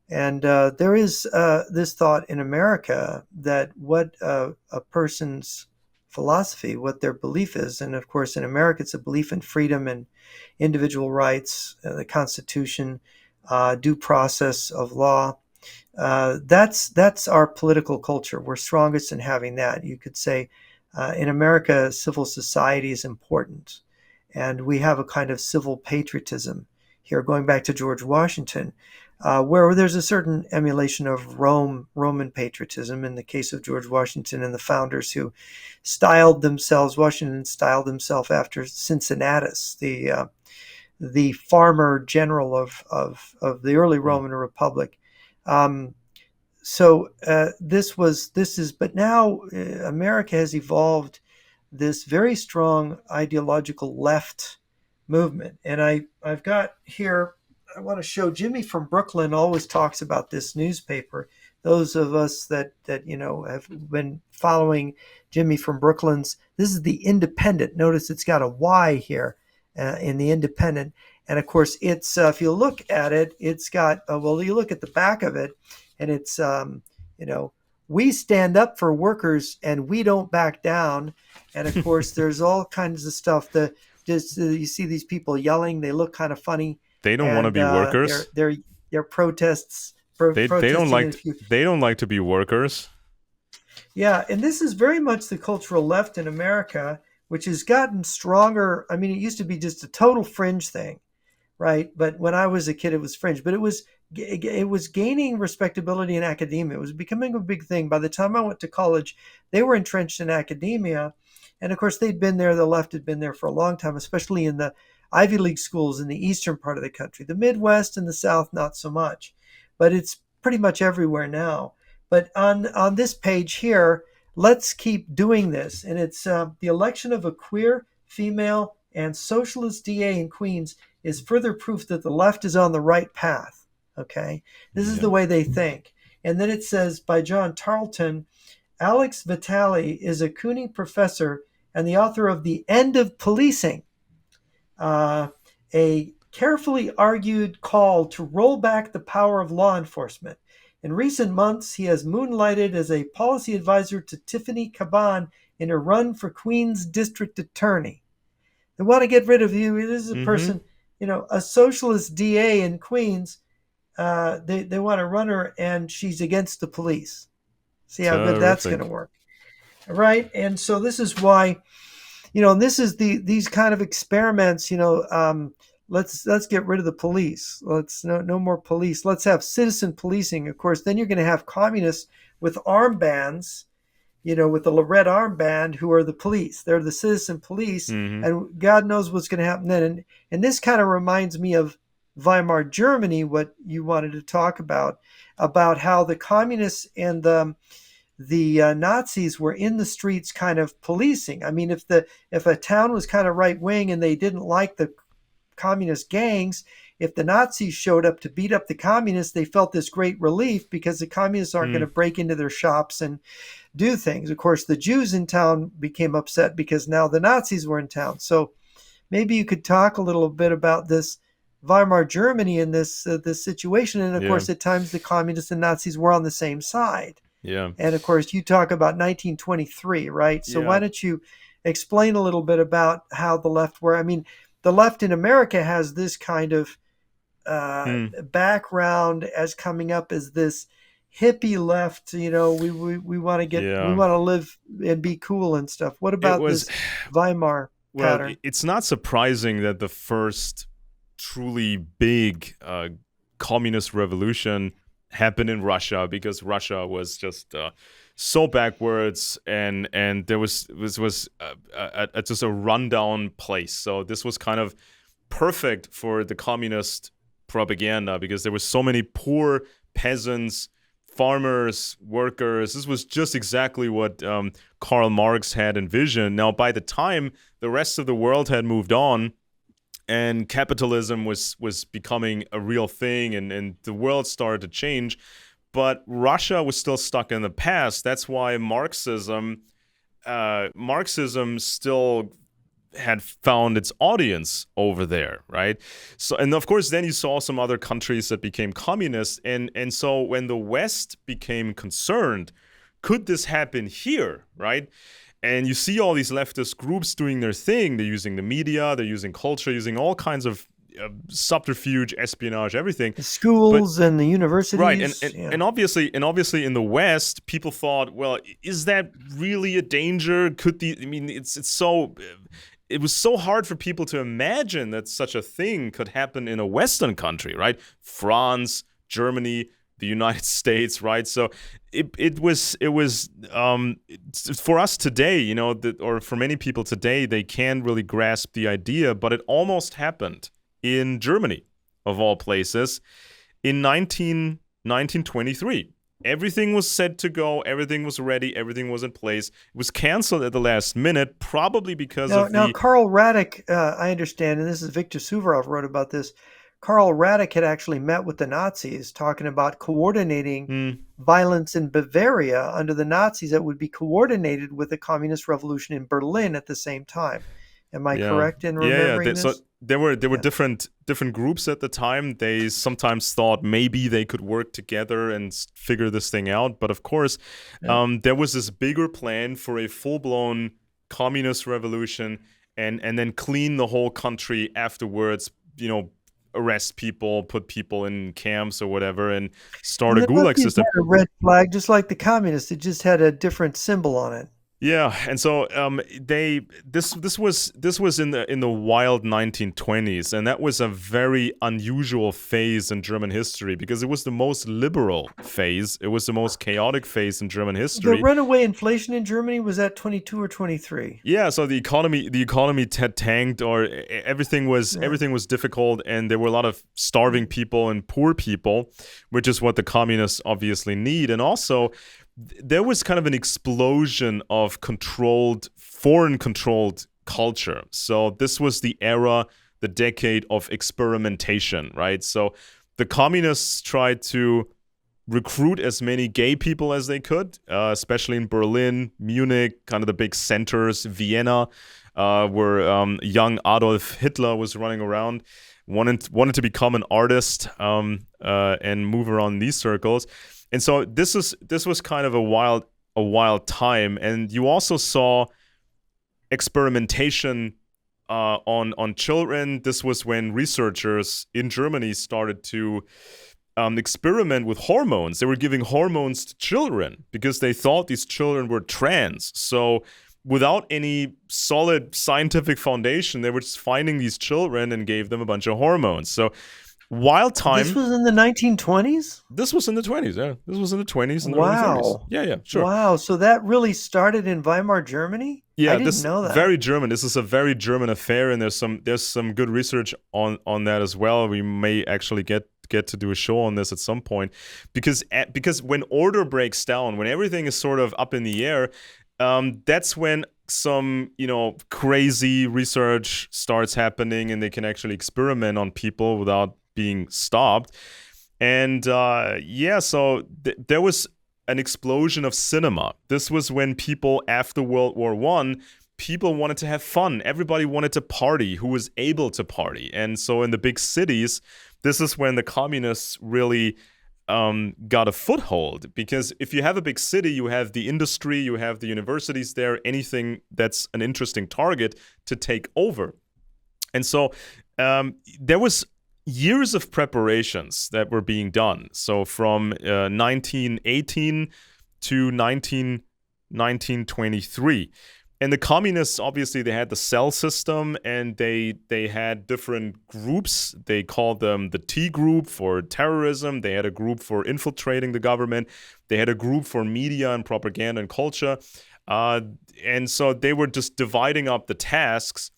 And there is this thought in America that what a person's philosophy, what their belief is, and of course in America it's a belief in freedom and individual rights, the Constitution, due process of law. That's our political culture. We're strongest in having that. You could say in America, civil society is important, and we have a kind of civil patriotism here, going back to George Washington, where there's a certain emulation of Roman patriotism in the case of George Washington and the founders who Washington styled himself after Cincinnatus, the farmer general of the early Mm. Roman Republic. Um, but now America has evolved this very strong ideological left movement. And I've got here, I want to show Jimmy from Brooklyn always talks about this newspaper. Those of us that have been following Jimmy from Brooklyn's, this is the Independent. Notice it's got a Y here in the Independent. And of course, it's if you look at it, it's got you look at the back of it, and it's we stand up for workers and we don't back down. And of course, there's all kinds of stuff. You see these people yelling; they look kind of funny, They don't want to and be workers. they're protests They don't protesting. like they don't like to be workers. Yeah, and this is very much the cultural left in America, which has gotten stronger. I mean, it used to be just a total fringe thing, right? But when I was a kid, it was fringe. But it was gaining respectability in academia. It was becoming a big thing. By the time I went to college, they were entrenched in academia, and of course, they'd been there. The left had been there for a long time, especially in the Ivy League schools in the eastern part of the country. The Midwest and the South, not so much, but it's pretty much everywhere now. But on this page here, let's keep doing this, and it's the election of a queer female and socialist DA in Queens is further proof that the left is on the right path. Okay, this is the Yeah. way they think. And then it says by John Tarleton, Alex Vitale is a Kooning professor and the author of The End of Policing, a carefully argued call to roll back the power of law enforcement. In recent months, he has moonlighted as a policy advisor to Tiffany Caban in her run for Queens District Attorney. They want to get rid of you. This is a Mm-hmm. person, a socialist DA in Queens. They want to run her, and she's against the police. See how good that's going to Terrific. work, right? And so this is why, this is these kind of experiments. Let's get rid of the police. Let's no more police. Let's have citizen policing. Of course, then you're going to have communists with armbands, with the red armband, who are the police. They're the citizen police, Mm-hmm. and God knows what's going to happen then. And this kind of reminds me of Weimar Germany, what you wanted to talk about how the communists and the Nazis were in the streets, kind of policing. I mean, if a town was kind of right wing and they didn't like the communist gangs, if the Nazis showed up to beat up the communists, they felt this great relief because the communists aren't going to Mm. break into their shops and do things. Of course, the Jews in town became upset because now the Nazis were in town. So maybe you could talk a little bit about this Weimar Germany in this situation. And of Yeah. course, at times the communists and Nazis were on the same side. Yeah. And of course, you talk about 1923, right? So why Yeah. don't you explain a little bit about how the left were? I mean, the left in America has this kind of Mm. background as coming up as this hippie left. We want to we Yeah. want to live and be cool and stuff. What It about was this Weimar well. pattern? It's not surprising that the first truly big communist revolution happened in Russia, because Russia was just so backwards, and there was just a rundown place. So this was kind of perfect for the communist propaganda, because there were so many poor peasants, farmers, workers. This was just exactly what Karl Marx had envisioned. Now, by the time the rest of the world had moved on, and capitalism was becoming a real thing, and the world started to change, but Russia was still stuck in the past. That's why Marxism still had found its audience over there, right? So, and of course, then you saw some other countries that became communist, and so when the West became concerned, could this happen here, right? And you see all these leftist groups doing their thing. They're using the media, they're using culture, using all kinds of subterfuge, espionage, everything. The schools and the universities, right? And obviously in the West, people thought, well, is that really a danger? Could the? I mean, it's so. It was so hard for people to imagine that such a thing could happen in a Western country, right? France, Germany, the United States, right? So it was for us today, or for many people today, they can't really grasp the idea, but it almost happened in Germany, of all places, in 1923. Everything was set to go. Everything was ready. Everything was in place. It was canceled at the last minute, probably because Now, Karl Radek, I understand, and this is Victor Suvorov wrote about this. Karl Radek had actually met with the Nazis, talking about coordinating violence in Bavaria under the Nazis that would be coordinated with the communist revolution in Berlin at the same time. Am I correct in remembering this? So there were different groups at the time. They sometimes thought maybe they could work together and figure this thing out. But of course, there was this bigger plan for a full-blown communist revolution, and then clean the whole country afterwards. Arrest people, put people in camps or whatever, and start a gulag system. Had a red flag, just like the communists. It just had a different symbol on it. Yeah, and so this was in the wild 1920s, and that was a very unusual phase in German history, because it was the most liberal phase. It was the most chaotic phase in German history. The runaway inflation in Germany was at 22 or 23. Yeah, so the economy had tanked, or everything was difficult, and there were a lot of starving people and poor people, which is what the communists obviously need, and also there was kind of an explosion of foreign-controlled culture. So this was the era, the decade of experimentation, right? So the communists tried to recruit as many gay people as they could, especially in Berlin, Munich, kind of the big centers, Vienna, where young Adolf Hitler was running around, wanted to become an artist and move around these circles. And so this was kind of a wild time, and you also saw experimentation on children. This was when researchers in Germany started to experiment with hormones. They were giving hormones to children because they thought these children were trans. So without any solid scientific foundation, they were just finding these children and gave them a bunch of hormones. So wild time. This was in the 1920s? This was in the 20s, yeah. This was in the 20s and the early 30s. Yeah, sure. Wow, so that really started in Weimar, Germany? Yeah, I didn't know that. Very German. This is a very German affair, and there's some good research on that as well. We may actually get to do a show on this at some point, because when order breaks down, when everything is sort of up in the air, that's when some crazy research starts happening, and they can actually experiment on people without being stopped. And so there was an explosion of cinema. This was when people, after World War I, people wanted to have fun. Everybody wanted to party who was able to party. And so in the big cities, this is when the communists really got a foothold, because if you have a big city, you have the industry, you have the universities there, anything that's an interesting target to take over. And so there was years of preparations that were being done. So from 1918 to 1923, And the communists, obviously, they had the cell system, and they had different groups. They called them the T group for terrorism. They had a group for infiltrating the government. They had a group for media and propaganda and culture. And so they were just dividing up the tasks.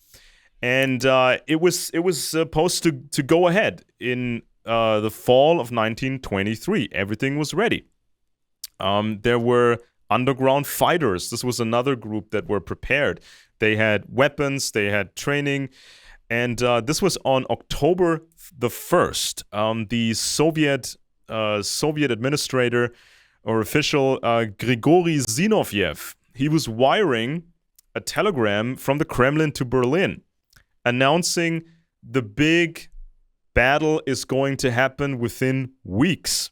And it was supposed to go ahead in the fall of 1923. Everything was ready. There were underground fighters. This was another group that were prepared. They had weapons, they had training, and this was on October the 1st. The Soviet administrator or official Grigory Zinoviev, he was wiring a telegram from the Kremlin to Berlin announcing the big battle is going to happen within weeks.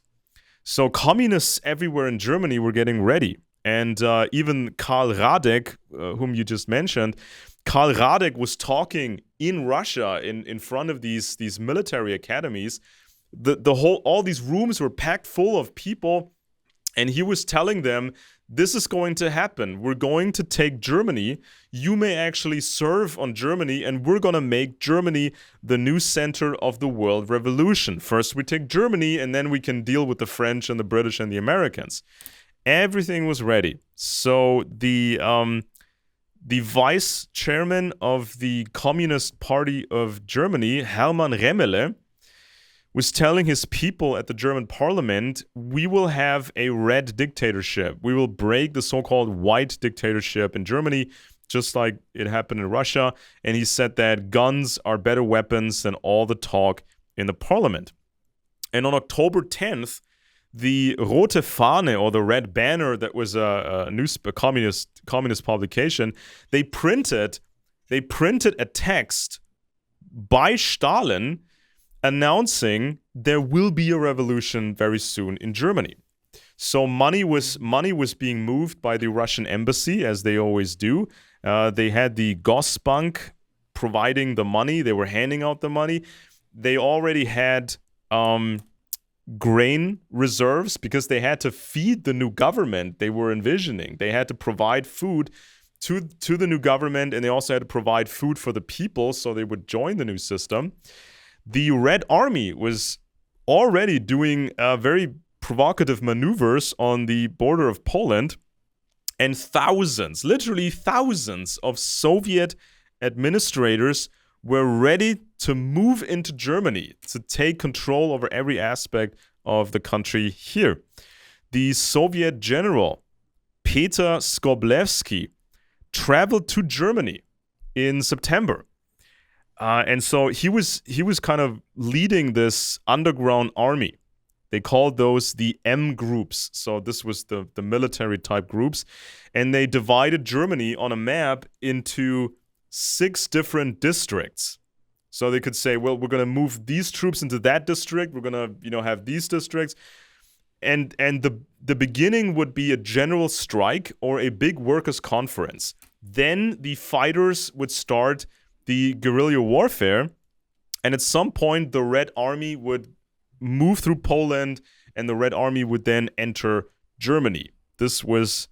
So communists everywhere in Germany were getting ready. And even Karl Radek, whom you just mentioned, Karl Radek was talking in Russia in front of these military academies. All these rooms were packed full of people, and he was telling them, this is going to happen. We're going to take Germany. You may actually serve on Germany, and we're going to make Germany the new center of the world revolution. First, we take Germany, and then we can deal with the French and the British and the Americans. Everything was ready. So the vice chairman of the Communist Party of Germany, Hermann Remmele, was telling his people at the German parliament, we will have a red dictatorship. We will break the so-called white dictatorship in Germany, just like it happened in Russia. And he said that guns are better weapons than all the talk in the parliament. And on October 10th, the Rote Fahne, or the Red Banner, that was a communist publication, they printed a text by Stalin announcing there will be a revolution very soon in Germany. So money was being moved by the Russian embassy, as they always do. They had the Gosbank providing the money. They were handing out the money. They already had grain reserves because they had to feed the new government they were envisioning. They had to provide food to the new government, and they also had to provide food for the people so they would join the new system. The Red Army was already doing very provocative maneuvers on the border of Poland, and thousands, literally thousands of Soviet administrators were ready to move into Germany to take control over every aspect of the country here. The Soviet general, Peter Skoblevsky, traveled to Germany in September. And so he was kind of leading this underground army. They called those the M groups. So this was the military type groups. And they divided Germany on a map into 6 different districts. So they could say, well, we're going to move these troops into that district. We're going to, have these districts. And the beginning would be a general strike or a big workers' conference. Then the fighters would start the guerrilla warfare, and at some point the Red Army would move through Poland, and the Red Army would then enter Germany. This was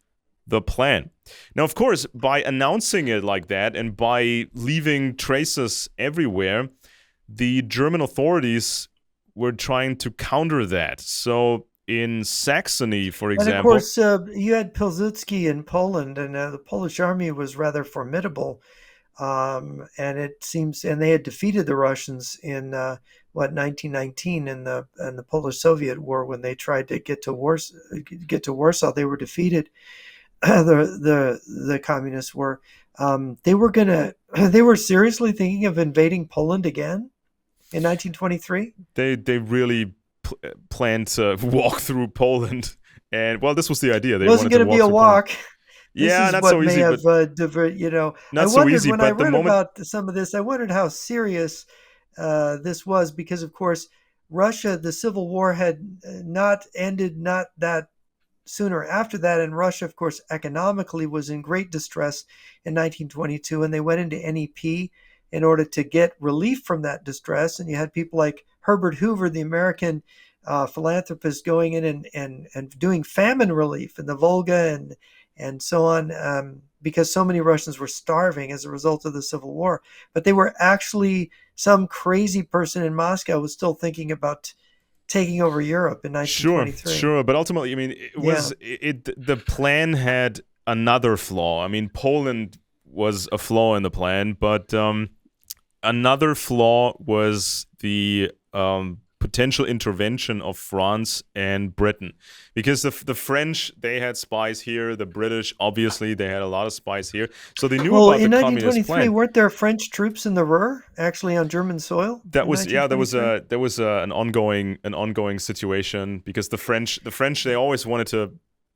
the plan. Now, of course, by announcing it like that and by leaving traces everywhere, the German authorities were trying to counter that. So in Saxony, for example... And of course, you had Pilsudski in Poland, and the Polish army was rather formidable. And it seems, and they had defeated the Russians in 1919 in the Polish-Soviet War when they tried to get to Warsaw. They were defeated. The communists were. They were seriously thinking of invading Poland again in 1923. They really planned to walk through Poland, and well, this was the idea. It wasn't going to be a walk. Yeah, not so easy. I wondered when I read about some of this, I wondered how serious this was, because, of course, Russia, the Civil War had not ended not that sooner after that, and Russia, of course, economically was in great distress in 1922, and they went into NEP in order to get relief from that distress. And you had people like Herbert Hoover, the American philanthropist, going in and doing famine relief in the Volga and so on, because so many Russians were starving as a result of the Civil War. But they were actually, some crazy person in Moscow was still thinking about taking over Europe in Sure, 1923. sure, but ultimately, I mean, Yeah. the plan had another flaw. I mean, Poland was a flaw in the plan, but another flaw was the potential intervention of France and Britain, because the French, they had spies here. The British, obviously, they had a lot of spies here, so they knew Well, about the in communist 1923, plan. weren't there French troops in the Ruhr actually on German soil That in was, yeah, 1923? an ongoing situation, because the French, they always wanted to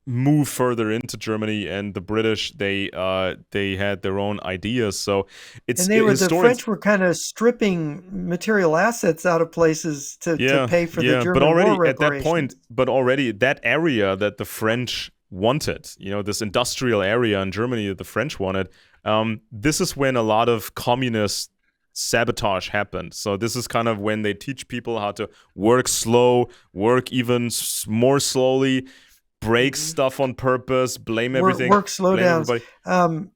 move further into Germany, and the British, they had their own ideas. So it's And the historians. French were kind of stripping material assets out of places to Yeah, pay for the yeah, but German war already at that point, reparations. but already that area that the French wanted, this industrial area in Germany that the French wanted, this is when a lot of communist sabotage happened. So this is kind of when they teach people how to work slow, work even more slowly, break Hmm. stuff on purpose, blame everything, Work blame slowdowns. everybody.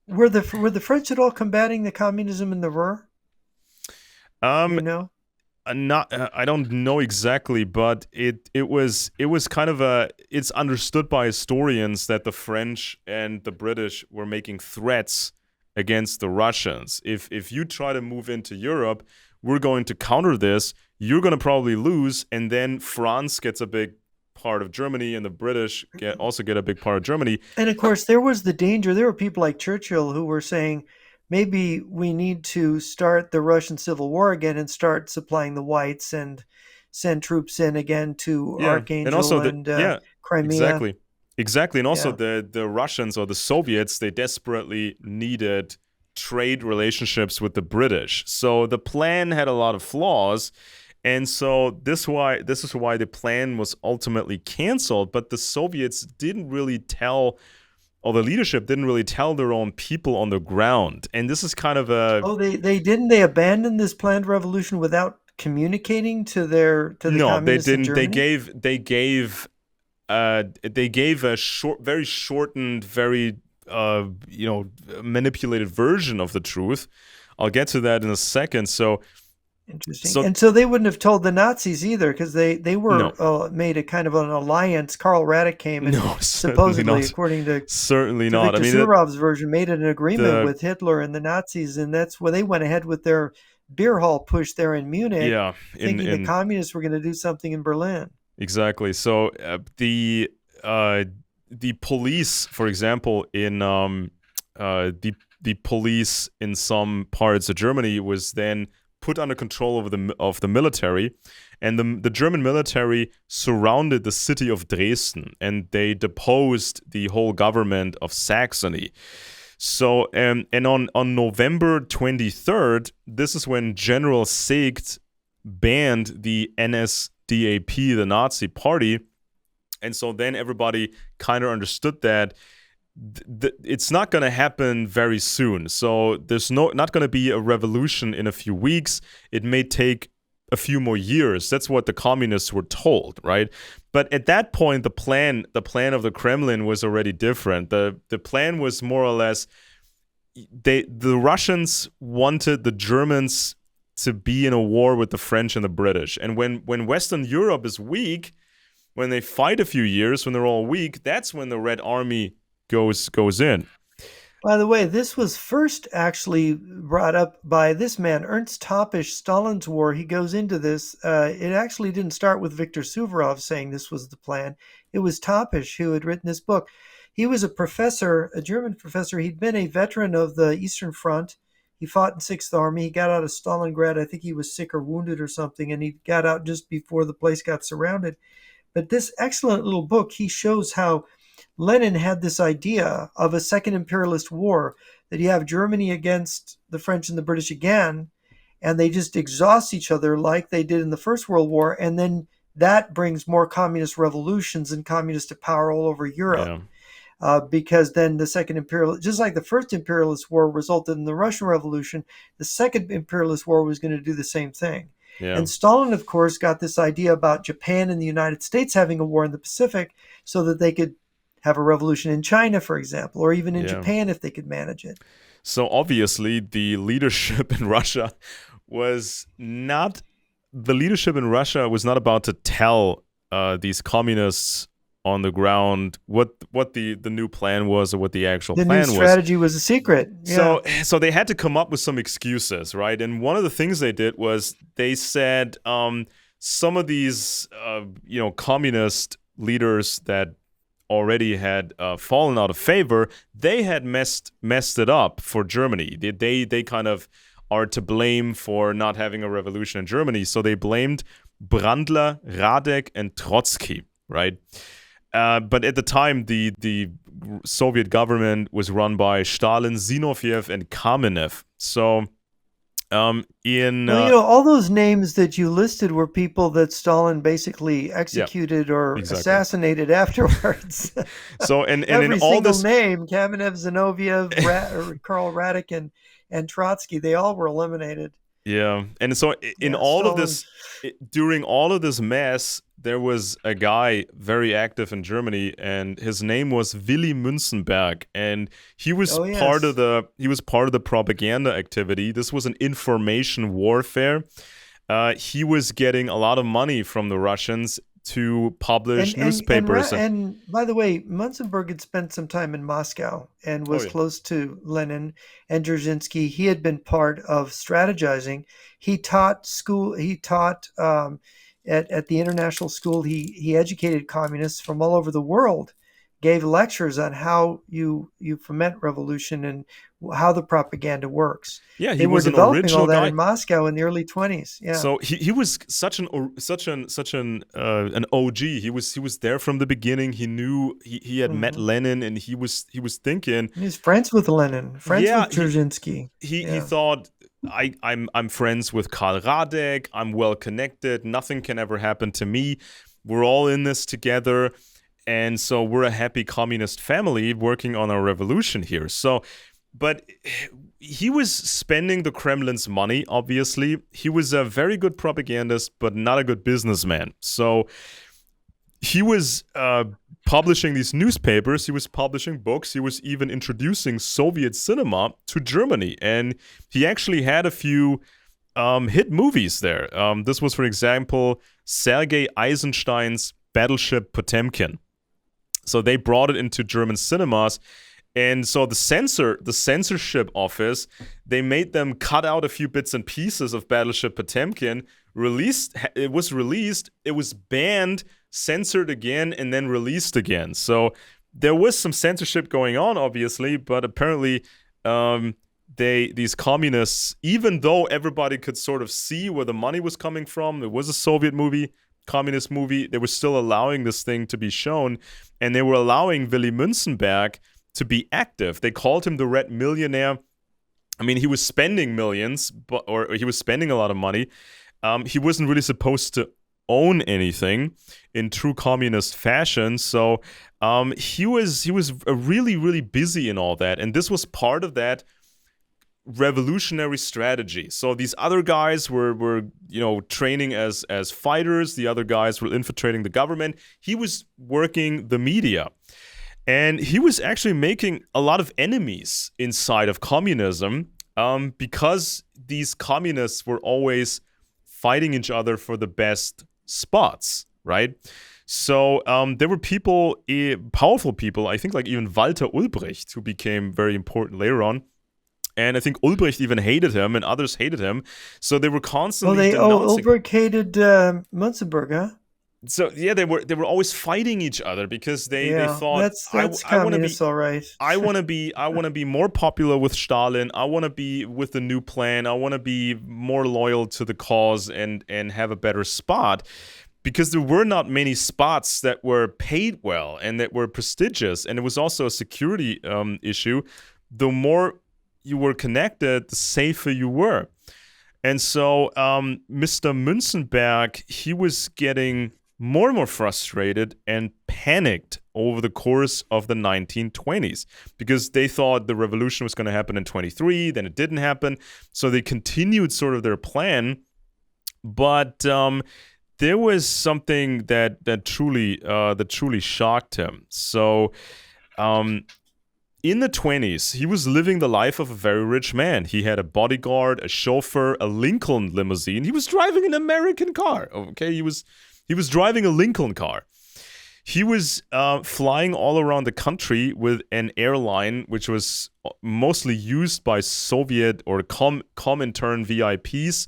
Were the French at all combating the communism in the Ruhr? Do Um, you know? not I don't know exactly, but it was kind of a it's understood by historians that the French and the British were making threats against the Russians. If you try to move into Europe, we're going to counter this. You're going to probably lose, and then France gets a big part of Germany, and the British also get a big part of Germany. And of course, there was the danger. There were people like Churchill who were saying maybe we need to start the Russian Civil War again and start supplying the whites and send troops in again to Yeah, and Archangel also and Crimea. exactly, exactly, and also Yeah. the Russians or the Soviets, they desperately needed trade relationships with the British. So the plan had a lot of flaws, and so this is why the plan was ultimately canceled. But the Soviets didn't really tell, or the leadership didn't really tell their own people on the ground, and this is kind of a Oh, they didn't. They abandoned this planned revolution without communicating to the no, they communists in didn't. Germany. They gave a very shortened, very manipulated version of the truth. I'll get to that in a second. So Interesting. so And so they wouldn't have told the Nazis either because they no, were made a kind of an alliance. Karl Radek came and no, certainly supposedly, not, according certainly to not. I Victor mean Suvorov's version, made an agreement the with Hitler and the Nazis, and that's where they went ahead with their beer hall push there in Munich, yeah, thinking the in communists were going to do something in Berlin. exactly. So uh, the police, for example, in the police in some parts of Germany was then put under control of the military, and the German military surrounded the city of Dresden, and they deposed the whole government of Saxony. So and on November 23rd, this is when General Segt banned the NSDAP, the Nazi party, and so then everybody kind of understood that it's not going to happen very soon. So there's not going to be a revolution in a few weeks. It may take a few more years. That's what the communists were told, right? But at that point, the plan of the Kremlin was already different. The plan was more or less the Russians wanted the Germans to be in a war with the French and the British. And when Western Europe is weak, when they fight a few years, when they're all weak, that's when the Red Army goes in. By the way, this was first actually brought up by this man, Ernst Toppisch, Stalin's War. He goes into this. It actually didn't start with Victor Suvorov saying this was the plan. It was Toppisch who had written this book. He was a professor, a German professor. He'd been a veteran of the Eastern Front. He fought in Sixth Army. He got out of Stalingrad. I think he was sick or wounded or something, and he got out just before the place got surrounded. But this excellent little book, he shows how Lenin had this idea of a second imperialist war, that you have Germany against the French and the British again, and they just exhaust each other like they did in the First World War, and then that brings more communist revolutions and communists to power all over Europe. Yeah, Because then the second imperial, just like the first imperialist war resulted in the Russian Revolution, the second imperialist war was going to do the same thing. yeah, And Stalin, of course, got this idea about Japan and the United States having a war in the Pacific so that they could have a revolution in China, for example, or even in Yeah. Japan if they could manage it. So obviously, the leadership in Russia was not was not about to tell these communists on the ground what the new plan was or what the actual The new plan was. strategy was a secret. Yeah. So they had to come up with some excuses, right? And one of the things they did was they said some of these communist leaders that already had fallen out of favor, they had messed it up for Germany. They kind of are to blame for not having a revolution in Germany. So they blamed Brandler, Radek, and Trotsky, right? But at the time, the Soviet government was run by Stalin, Zinoviev, and Kamenev. So Well, all those names that you listed were people that Stalin basically executed or exactly. assassinated afterwards. So and every in all single this name, Kamenev, Zinoviev, Karl Radek, and Trotsky, they all were eliminated. Yeah, and so in all of this, during all of this mess, there was a guy very active in Germany, and his name was Willy Münzenberg, and he was part of the propaganda activity. This was an information warfare. He was getting a lot of money from the Russians to publish newspapers. And by the way, Münzenberg had spent some time in Moscow and was close to Lenin and Dzerzhinsky. He had been part of strategizing. He taught school. He taught at the international school. He educated communists from all over the world. Gave lectures on how you foment revolution and how the propaganda works. Yeah, they were developing all that in Moscow in the early 20s. Yeah. So he was such an OG. He was there from the beginning. He knew he had met Lenin, and he was thinking. He's friends with Lenin, friends with Dzerzhinsky. He thought, I'm friends with Karl Radek. I'm well connected. Nothing can ever happen to me. We're all in this together. And so we're a happy communist family working on our revolution here. So, but he was spending the Kremlin's money, obviously. He was a very good propagandist, but not a good businessman. So he was publishing these newspapers. He was publishing books. He was even introducing Soviet cinema to Germany. And he actually had a few hit movies there. This was, for example, Sergei Eisenstein's Battleship Potemkin. So they brought it into German cinemas, and so the censorship office, they made them cut out a few bits and pieces of Battleship Potemkin. It was banned, censored again, and then released again. So there was some censorship going on, obviously, but apparently these communists, even though everybody could sort of see where the money was coming from, it was a Soviet movie, communist movie, they were still allowing this thing to be shown, and they were allowing Willy Münzenberg to be active. They called him the Red Millionaire. I mean, he was spending millions, or he was spending a lot of money. He wasn't really supposed to own anything in true communist fashion, so he was really, really busy in all that, and this was part of that revolutionary strategy. So these other guys were training as fighters. The other guys were infiltrating the government. He was working the media, and he was actually making a lot of enemies inside of communism because these communists were always fighting each other for the best spots, right? So there were people, powerful people, I think like even Walter Ulbricht, who became very important later on. And I think Ulbricht even hated him, and others hated him. So they were constantly denouncing. Ulbricht hated Münzenberg, huh? So yeah, they were always fighting each other because they thought that's communist, all right. I want to be more popular with Stalin. I want to be with the new plan. I want to be more loyal to the cause and have a better spot. Because there were not many spots that were paid well and that were prestigious, and it was also a security issue. The more you were connected, the safer you were. And so Mr. Münzenberg, he was getting more and more frustrated and panicked over the course of the 1920s because they thought the revolution was going to happen in 23, then it didn't happen. So they continued sort of their plan, but there was something that truly shocked him. So, um, in the 20s, he was living the life of a very rich man. He had a bodyguard, a chauffeur, a Lincoln limousine. He was driving an American car. Okay, he was driving a Lincoln car. He was flying all around the country with an airline which was mostly used by Soviet or Comintern VIPs.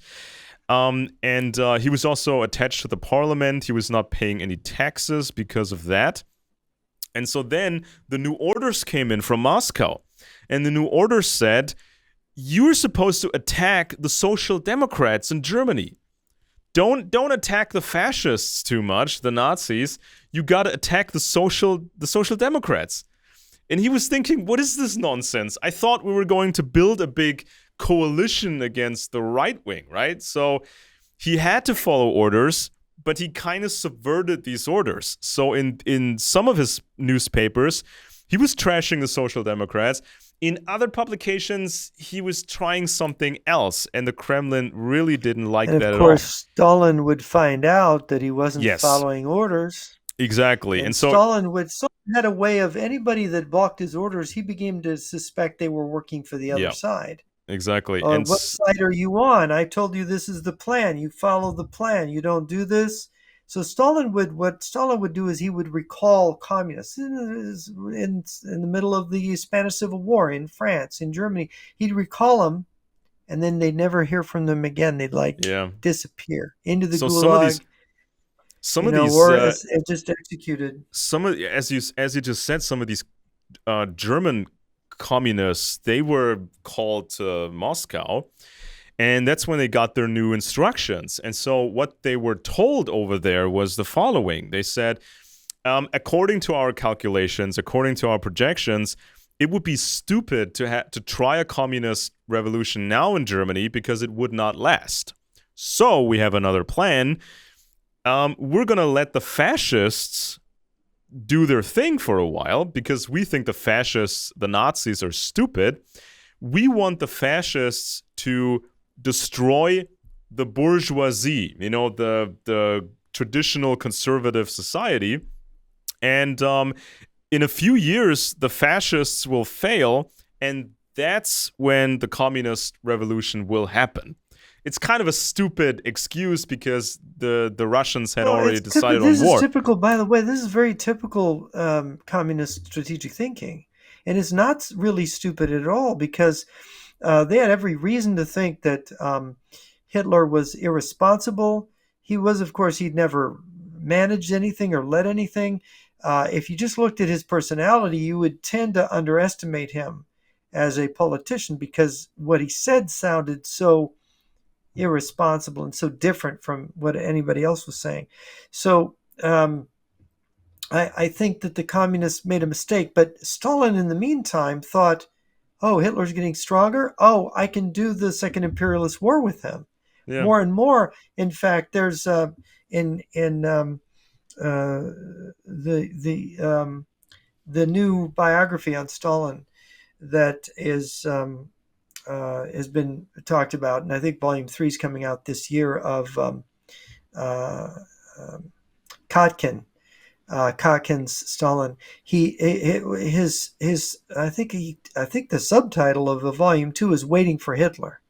And he was also attached to the parliament. He was not paying any taxes because of that. And so then the new orders came in from Moscow. And the new orders said, you're supposed to attack the Social Democrats in Germany. Don't attack the fascists too much, the Nazis. You got to attack the social democrats. And he was thinking, what is this nonsense? I thought we were going to build a big coalition against the right wing, right? So he had to follow orders, but he kind of subverted these orders. So in some of his newspapers, he was trashing the Social Democrats. In other publications, he was trying something else, and the Kremlin really didn't like And that of at all. course, Stalin would find out that he wasn't Yes, following orders. exactly. And And so, Stalin had a way of anybody that balked his orders, he began to suspect they were working for the other yeah, side. exactly. Or what side are you on? I told you this is the plan. You follow the plan. You don't do this. So what Stalin would do is he would recall communists in the middle of the Spanish Civil War in France, in Germany. He'd recall them, and then they'd never hear from them again. They'd yeah. disappear into the So some of these, gulag, some of these, or as just executed. some of as you just said, some of these German communists, they were called to Moscow, and that's when they got their new instructions. And so what they were told over there was the following. They said, according to our calculations, according to our projections, it would be stupid to try a communist revolution now in Germany because it would not last. So we have another plan. We're going to let the fascists do their thing for a while because we think the fascists, the Nazis, are stupid. We want the fascists to destroy the bourgeoisie, the traditional conservative society. And in a few years, the fascists will fail, and that's when the communist revolution will happen. It's kind of a stupid excuse because the Russians had already decided on war. This is typical, by the way, this is very typical communist strategic thinking. And it's not really stupid at all because they had every reason to think that Hitler was irresponsible. He was, of course, he'd never managed anything or led anything. If you just looked at his personality, you would tend to underestimate him as a politician because what he said sounded so irresponsible and so different from what anybody else was saying. So I think that the communists made a mistake, but Stalin in the meantime thought, oh, Hitler's getting stronger. Oh, I can do the second imperialist war with him Yeah. more and more. In fact, there's in the new biography on Stalin that has been talked about, and I think Volume 3 is coming out this year of Kotkin. Kotkin's Stalin. His I think the subtitle of the Volume 2 is "Waiting for Hitler."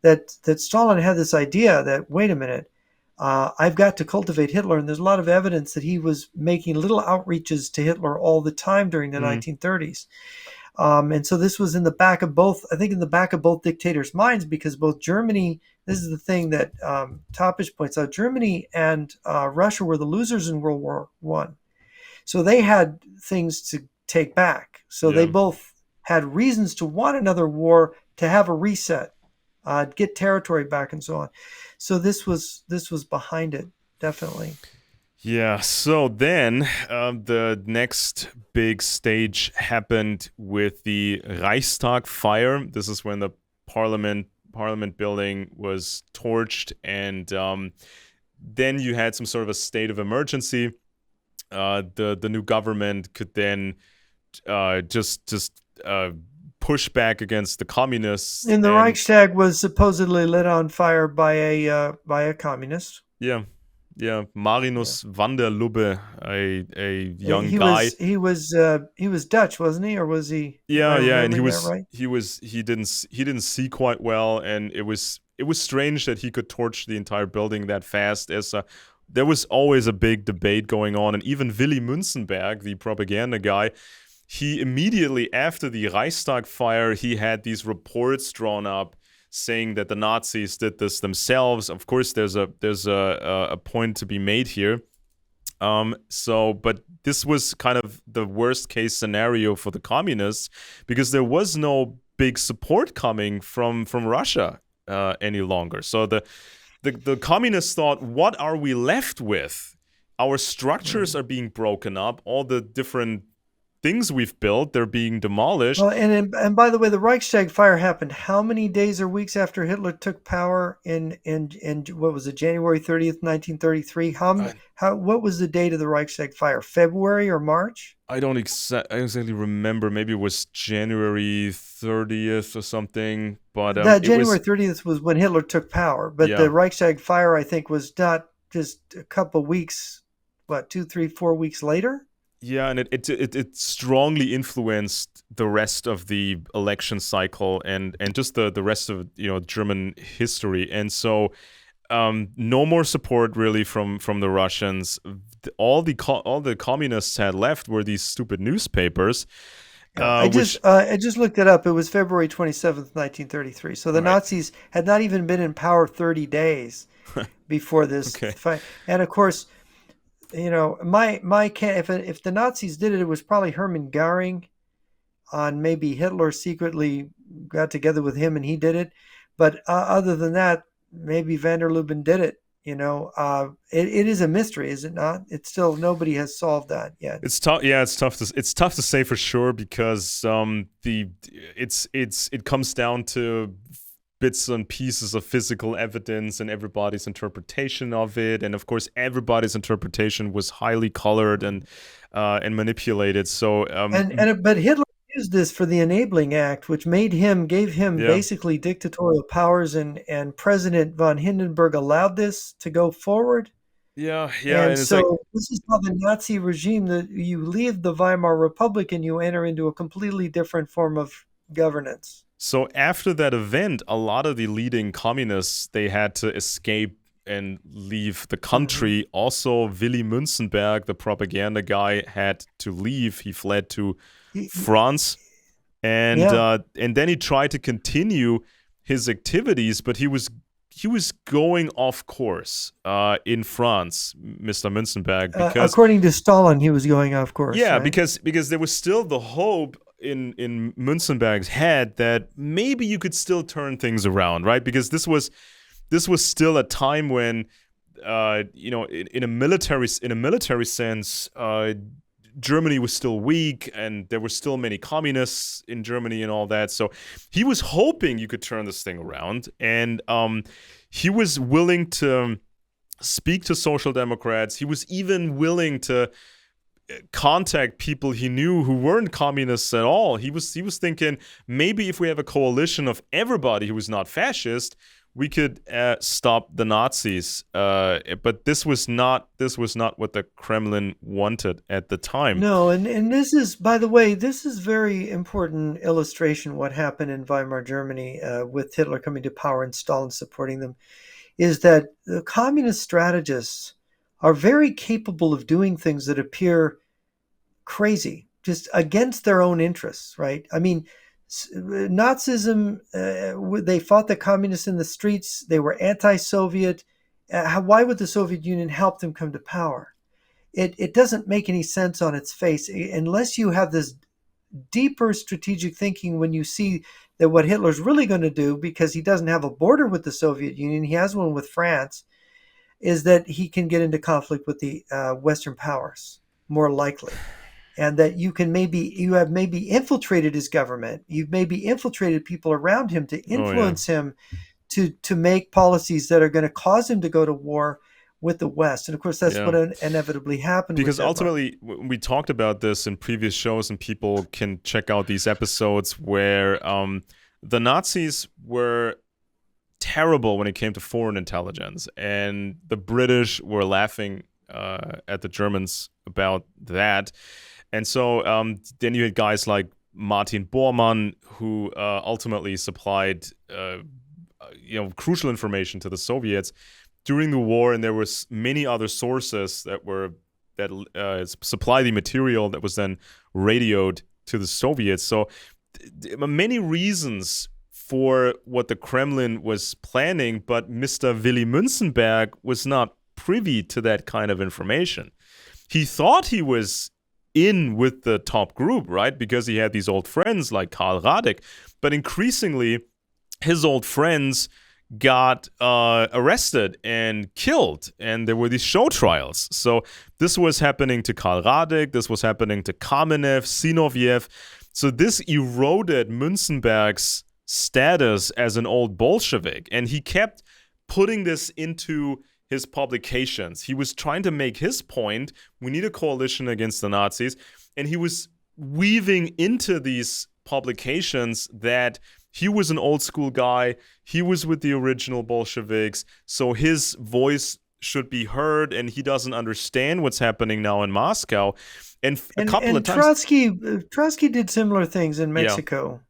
That Stalin had this idea that, wait a minute, I've got to cultivate Hitler, and there's a lot of evidence that he was making little outreaches to Hitler all the time during the 1930s. And so this was in the back of both dictators' minds, because both Germany, this is the thing that Topish points out, Germany and Russia were the losers in World War I. So they had things to take back. So they both had reasons to want another war, to have a reset, get territory back, and so on. So this was behind it, definitely. Yeah, so then the next big stage happened with the Reichstag fire. This is when the parliament building was torched, and then you had some sort of a state of emergency. The new government could then just push back against the communists. And the Reichstag was supposedly lit on fire by a communist. Yeah. Yeah, Yeah. Marinus van der Lubbe, a young He guy. was he was Dutch, wasn't he, or was he? Am I Yeah, yeah, and remembering that right? he didn't see quite well, and it was strange that he could torch the entire building that fast. As there was always a big debate going on, and even Willy Münzenberg, the propaganda guy, he immediately after the Reichstag fire, he had these reports drawn up saying that the Nazis did this themselves. Of course, there's a point to be made here. But this was kind of the worst case scenario for the communists because there was no big support coming from Russia any longer. So the communists thought, what are we left with? Our structures Right. are being broken up. All the different things we've built, they're being demolished. Well, and by the way, the Reichstag fire happened how many days or weeks after Hitler took power in what was it, January 30th, 1933? I, How what was the date of the Reichstag fire? February or March? I don't exactly remember. Maybe it was January 30th or something. But That it January was 30th was when Hitler took power, but yeah. the Reichstag fire, I think, was not just a couple weeks, what, 2, 3, 4 weeks later? Yeah, and it strongly influenced the rest of the election cycle and just the rest of German history. And so no more support really from the Russians. All the communists had left were these stupid newspapers, Yeah, which I just looked it up. It was February 27th, 1933. So the right. Nazis had not even been in power 30 days before this Okay. fight. And of course, if the Nazis did it, it was probably Hermann Goering. On maybe Hitler secretly got together with him and he did it. But other than that, maybe van der Lubben did it. It is a mystery, is it not? It's still nobody has solved that yet. It's tough. Yeah, it's tough to say for sure because it comes down to bits and pieces of physical evidence and everybody's interpretation of it, and of course everybody's interpretation was highly colored and manipulated. So But Hitler used this for the Enabling Act, which gave him yeah, basically dictatorial powers, and President von Hindenburg allowed this to go forward. yeah, And and it's like so this is how the Nazi regime, that you leave the Weimar Republic and you enter into a completely different form of governance. so after that event, a lot of the leading communists they had to escape and leave the Hmm. country. Also, Willy Münzenberg, the propaganda guy, had to leave. He fled to France Yeah. and then he tried to continue his activities, but he was going off course in France, Mr. Münzenberg, because According to Stalin, he was going off course, yeah, right? because there was still the hope in Münzenberg's head that maybe you could still turn things around, right? Because this was still a time when in a military sense, Germany was still weak and there were still many communists in Germany and all that. So he was hoping you could turn this thing around. And he was willing to speak to social democrats. He was even willing to contact people he knew who weren't communists at all. He was thinking maybe if we have a coalition of everybody who was not fascist, we could stop the Nazis. But this was not what the Kremlin wanted at the time. No, and this is, by the way, this is very important illustration what happened in Weimar Germany with Hitler coming to power and Stalin supporting them, is that the communist strategists are very capable of doing things that appear crazy, just against their own interests, right? I mean, Nazism, they fought the communists in the streets, they were anti Soviet. Why would the Soviet Union help them come to power? It doesn't make any sense on its face unless you have this deeper strategic thinking when you see that what Hitler's really going to do, because he doesn't have a border with the Soviet Union, he has one with France, is that he can get into conflict with the Western powers more likely. And that you have maybe infiltrated his government, you've maybe infiltrated people around him to Oh yeah. influence him to make policies that are going to cause him to go to war with the West. And of course, that's what Yeah. inevitably happened with Because Hitler. ultimately we talked about this in previous shows and people can check out these episodes where the Nazis were terrible when it came to foreign intelligence, and the British were laughing at the Germans about that. And so then you had guys like Martin Bormann, who ultimately supplied crucial information to the Soviets during the war, and there was many other sources that supply the material that was then radioed to the Soviets. So many reasons for what the Kremlin was planning, but Mr. Willy Münzenberg was not privy to that kind of information. He thought he was in with the top group, right? Because he had these old friends like Karl Radek, but increasingly his old friends got arrested and killed, and there were these show trials. So this was happening to Karl Radek, this was happening to Kamenev, Zinoviev. So this eroded Münzenberg's status as an old Bolshevik, and he kept putting this into his publications. He was trying to make his point, we need a coalition against the Nazis, and he was weaving into these publications that he was an old school guy, he was with the original Bolsheviks, so his voice should be heard, and he doesn't understand what's happening now in Moscow. And a couple of times, Trotsky did similar things in Mexico.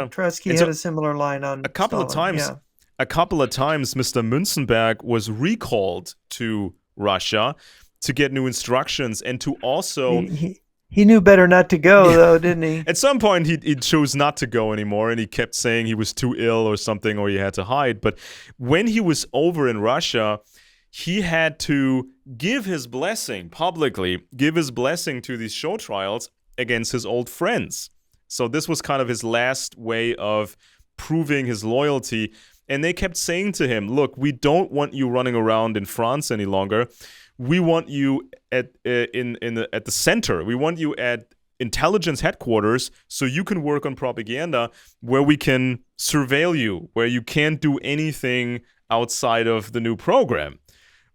Trotsky had a similar line on a couple Stalin. of times. A couple of times, Mr. Münzenberg was recalled to Russia to get new instructions and to also. He knew better not to go, though, didn't he? At some point, he chose not to go anymore, and he kept saying he was too ill or something, or he had to hide. But when he was over in Russia, he had to give his blessing publicly, give his blessing to these show trials against his old friends. So this was kind of his last way of proving his loyalty. And they kept saying to him, look, we don't want you running around in France any longer. We want you at the center. We want you at intelligence headquarters so you can work on propaganda where we can surveil you, where you can't do anything outside of the new program.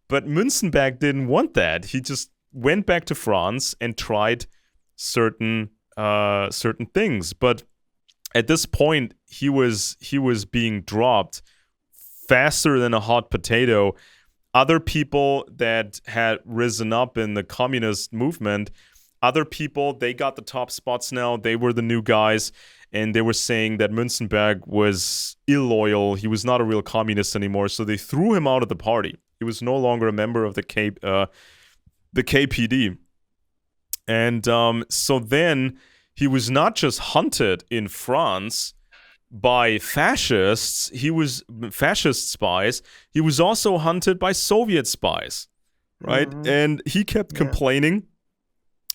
But Münzenberg didn't want that. He just went back to France and tried certain things. But at this point, he was being dropped faster than a hot potato. Other people that had risen up in the communist movement, other people, they got the top spots now. They were the new guys, and they were saying that Münzenberg was illoyal. He was not a real communist anymore, so they threw him out of the party. He was no longer a member of the KPD. And so then he was not just hunted in France by fascist spies. He was also hunted by Soviet spies, right? Mm-hmm. And he kept complaining.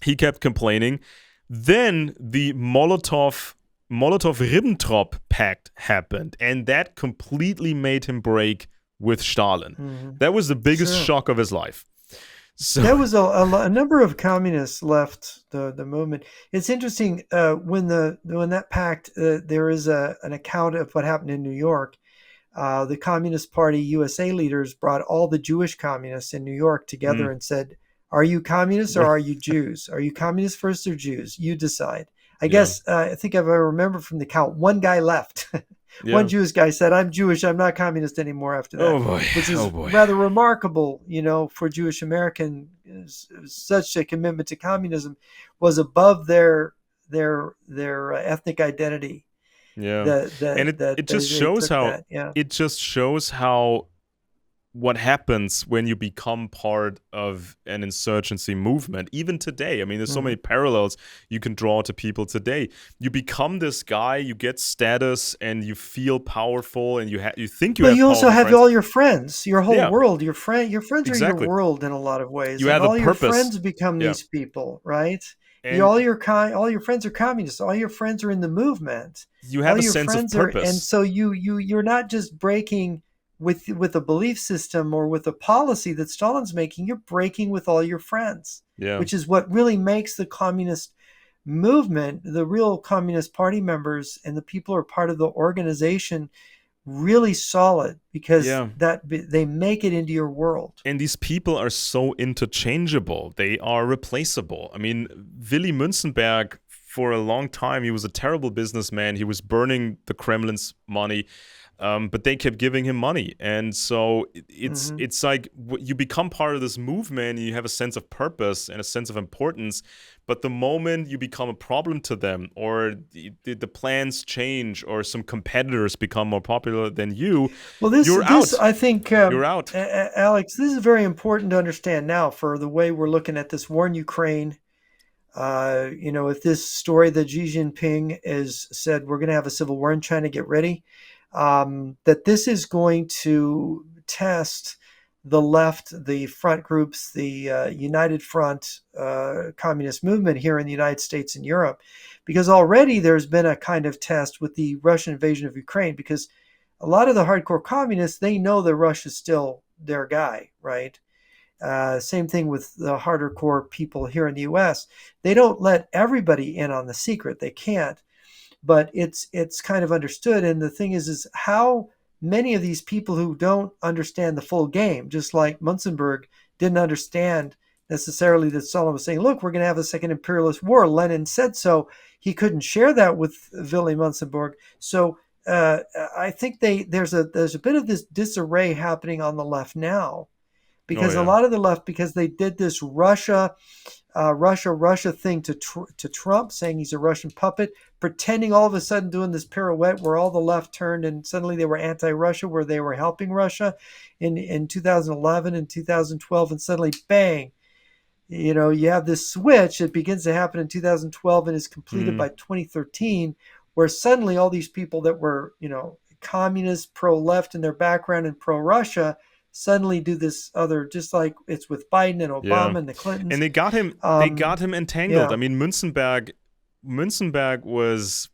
He kept complaining. Then the Molotov-Ribbentrop Pact happened, and that completely made him break with Stalin. Mm-hmm. That was the biggest shock of his life. So there was a number of communists left the movement. It's interesting when that pact. There is an account of what happened in New York. The Communist Party USA leaders brought all the Jewish communists in New York together and said, "Are you communists or are you Jews? Are you communists first or Jews? You decide." I guess I think if I remember from the count, one guy left. One Jewish guy said, "I'm Jewish. I'm not communist anymore." After that, which is rather remarkable, for Jewish Americans. Such a commitment to communism was above their ethnic identity. Yeah, it just shows how what happens when you become part of an insurgency movement, even today. I mean, there's so many parallels you can draw to people today. You become this guy, you get status, and you feel powerful, and you think you have. But you also have all your friends, your whole world. Your friends exactly. are your world in a lot of ways. You have all a purpose. Your friends become these people, right? And all your friends are communists. All your friends are in the movement. You have a sense of purpose, and so you're not just breaking with a belief system or with a policy that Stalin's making. You're breaking with all your friends, which is what really makes the communist movement, the real Communist Party members and the people who are part of the organization, really solid, because that they make it into your world. And these people are so interchangeable. They are replaceable. I mean, Willy Münzenberg, for a long time, he was a terrible businessman. He was burning the Kremlin's money. but they kept giving him money, and so it's Hmm. it's like you become part of this movement. You have a sense of purpose and a sense of importance, but the moment you become a problem to them, or the plans change, or some competitors become more popular than you, Well, this you're this out. I think, You're out. Alex, this is very important to understand now for the way we're looking at this war in Ukraine. If this story that Xi Jinping has said we're going to have a civil war in China, get ready, that this is going to test the left, the front groups, the United Front communist movement here in the United States and Europe, because already there's been a kind of test with the Russian invasion of Ukraine, because a lot of the hardcore communists, they know that Russia's still their guy, right? Same thing with the harder core people here in the U.S. They don't let everybody in on the secret. They can't, but it's kind of understood. And the thing is how many of these people who don't understand the full game, just like Munzenberg didn't understand necessarily that Stalin was saying, "Look, we're going to have a second imperialist war." Lenin said so. He couldn't share that with Willy Munzenberg. So I think there's a bit of this disarray happening on the left now, Oh because a yeah. lot of the left, because they did this Russia thing to Trump, saying he's a Russian puppet, pretending all of a sudden doing this pirouette where all the left turned and suddenly they were anti-Russia, where they were helping Russia in 2011 and 2012, and suddenly bang, you have this switch that begins to happen in 2012 and is completed Mm, by 2013, where suddenly all these people that were, communist, pro-left in their background and pro-Russia, suddenly do this other, just like it's with Biden and yeah. Obama and the And Clintons. they got him entangled. I Yeah. mean, Münzenberg was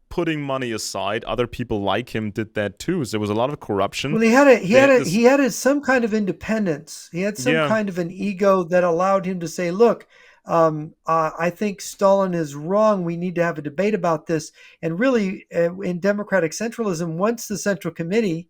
putting money aside. Other people like him did that too. So there was a lot of corruption. Well, he had a he They had had a this, he had a, some kind of independence. He had some yeah, kind of an ego that allowed him to say, "Look, I think Stalin is wrong. We need to have a debate about this." And really, in democratic centralism, once the central committee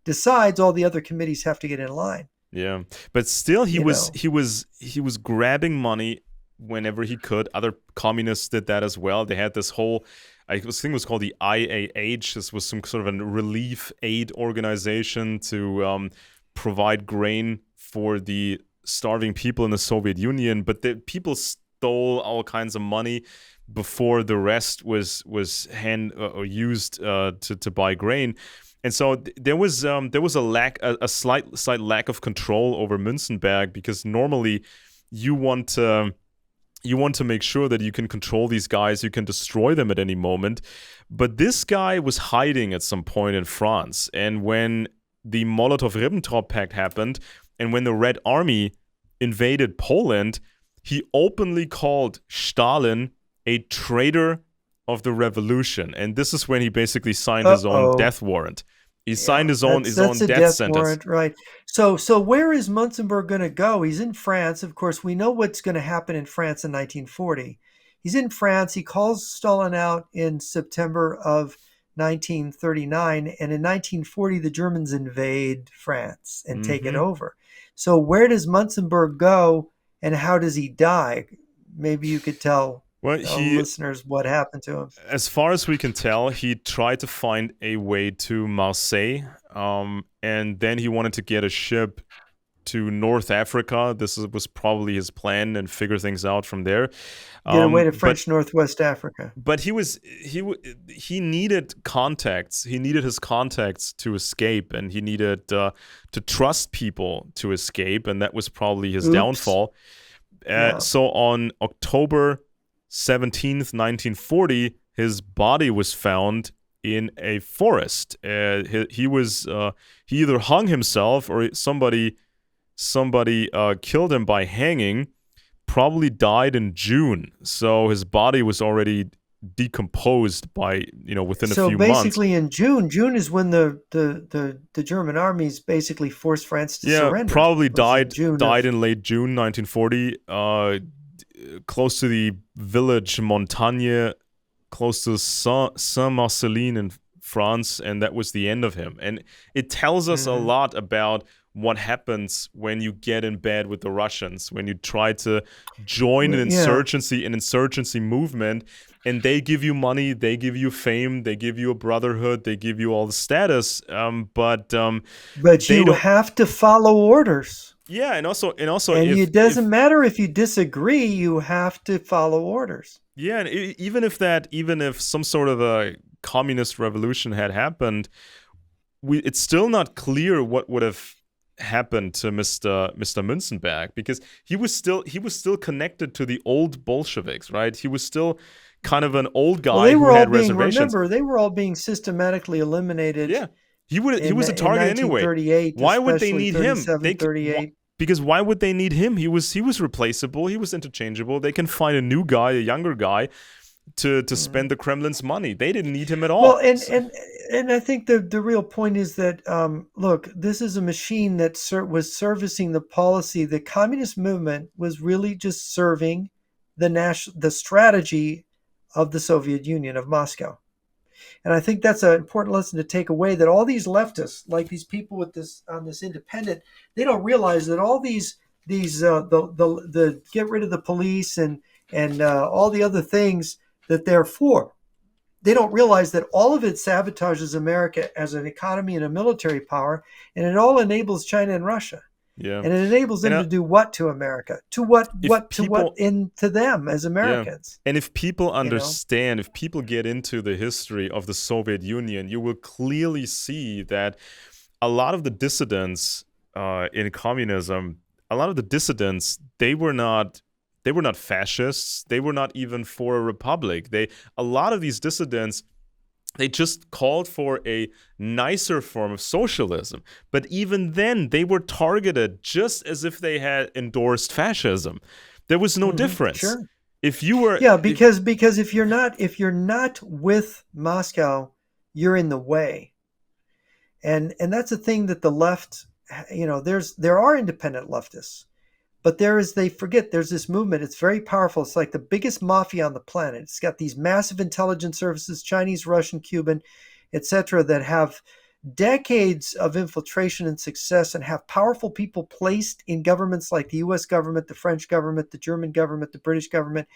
decides, all the other committees have to get in line. yeah. But still, he You was know. he was he was grabbing money whenever he could. Other communists did that as well. They had this whole, I think it was called the IAH. This was some sort of a relief aid organization to provide grain for the starving people in the Soviet Union. But the people stole all kinds of money before the rest was hand or used to buy grain. And so there was a slight lack of control over Münzenberg, because normally you want to make sure that you can control these guys, you can destroy them at any moment. But this guy was hiding at some point in France, and when the Molotov-Ribbentrop Pact happened, and when the Red Army invaded Poland, he openly called Stalin a traitor of the revolution, and this is when he basically signed his own Uh-oh. death warrant. He signed Yeah, his own that's his own a death death sentence. warrant, right? So where is Munzenberg going to go? He's in France. Of course, we know what's going to happen in France in 1940. He's in France. He calls Stalin out in September of 1939, and in 1940 the Germans invade France and take it Hmm. over. So where does Munzenberg go, and how does he die? Maybe you could tell Well, listeners what happened to him. as far as we can tell, he tried to find a way to Marseille, and then he wanted to get a ship to North Africa. Was probably his plan, and figure things out from there. Get away to But French Northwest Africa. he needed contacts. He needed his contacts to escape, and he needed to trust people to escape, and that was probably his Oops. downfall. Yeah. So on October 17th, 1940, his body was found in a forest. He either hung himself, or somebody killed him by hanging. Probably died in June, so his body was already decomposed by within a So few months. basically, in June is when the German armies basically forced France to Yeah, surrender. probably Was in died June of. died in late June 1940, close to the village Montagne, close to Saint-Marcelin in France, and that was the end of him. And it tells us a Mhm. lot about what happens when you get in bed with the Russians, when you try to join Yeah. an insurgency movement, and they give you money, they give you fame, they give you a brotherhood, they give you all the status, but But they you don't. have to follow orders. Yeah, and also And if it doesn't matter if you disagree, you have to follow orders. yeah, and even if some sort of a communist revolution had happened, it's still not clear what would have happened to Mr. Münzenberg, because he was still connected to the old Bolsheviks, right? He was still kind of an old Well, guy they who were all had being, reservations. remember, they were all being systematically eliminated Yeah, he was a in target anyway. 1938, Why would they especially need him? 37, 38. Because why would they need him? He was replaceable. He was interchangeable. They can find a new guy, a younger guy, to spend the Kremlin's money. They didn't need him at Well, all. and So, and and I think the real point is that look, this is a machine that was servicing the policy. The communist movement was really just serving the strategy of the Soviet Union, of Moscow. And I think that's an important lesson to take away, that all these leftists, like these people with this on this independent, they don't realize that all these the get rid of the police and all the other things that they're for. They don't realize that all of it sabotages America as an economy and a military power, and it all enables China and Russia. yeah, And it enables and them to do what to America? To what if what to what people in to them as Yeah. Americans, And if people you know? understand, if people get into the history of the Soviet Union, you will clearly see that a lot of the dissidents in communism, a lot of the dissidents, they were not fascists. They were not even for a republic. A lot of these dissidents, they just called for a nicer form of socialism. But even then, they were targeted just as if they had endorsed fascism. There was no difference. Sure. If you were, Yeah, if, because if you're not with Moscow, you're in the way. And that's a thing that the left, there are independent leftists, but they forget there's this movement. It's very powerful. It's like the biggest mafia on the planet. It's got these massive intelligence services, Chinese, Russian, Cuban, etc., that have decades of infiltration and success and have powerful people placed in governments like the US government, the French government, the German government, the British government,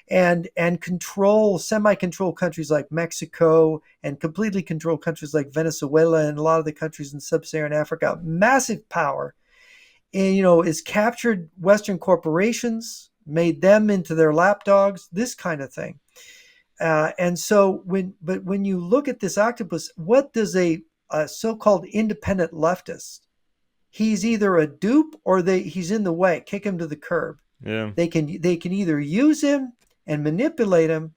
and control semi-control countries like Mexico, and completely control countries like Venezuela and a lot of the countries in sub-Saharan Africa. Massive power. And is captured Western corporations, made them into their lapdogs, this kind of thing. And so when you look at this octopus, what does a so-called independent leftist? He's either a dupe or he's in the way. Kick him to the curb. yeah, They can either use him and manipulate him,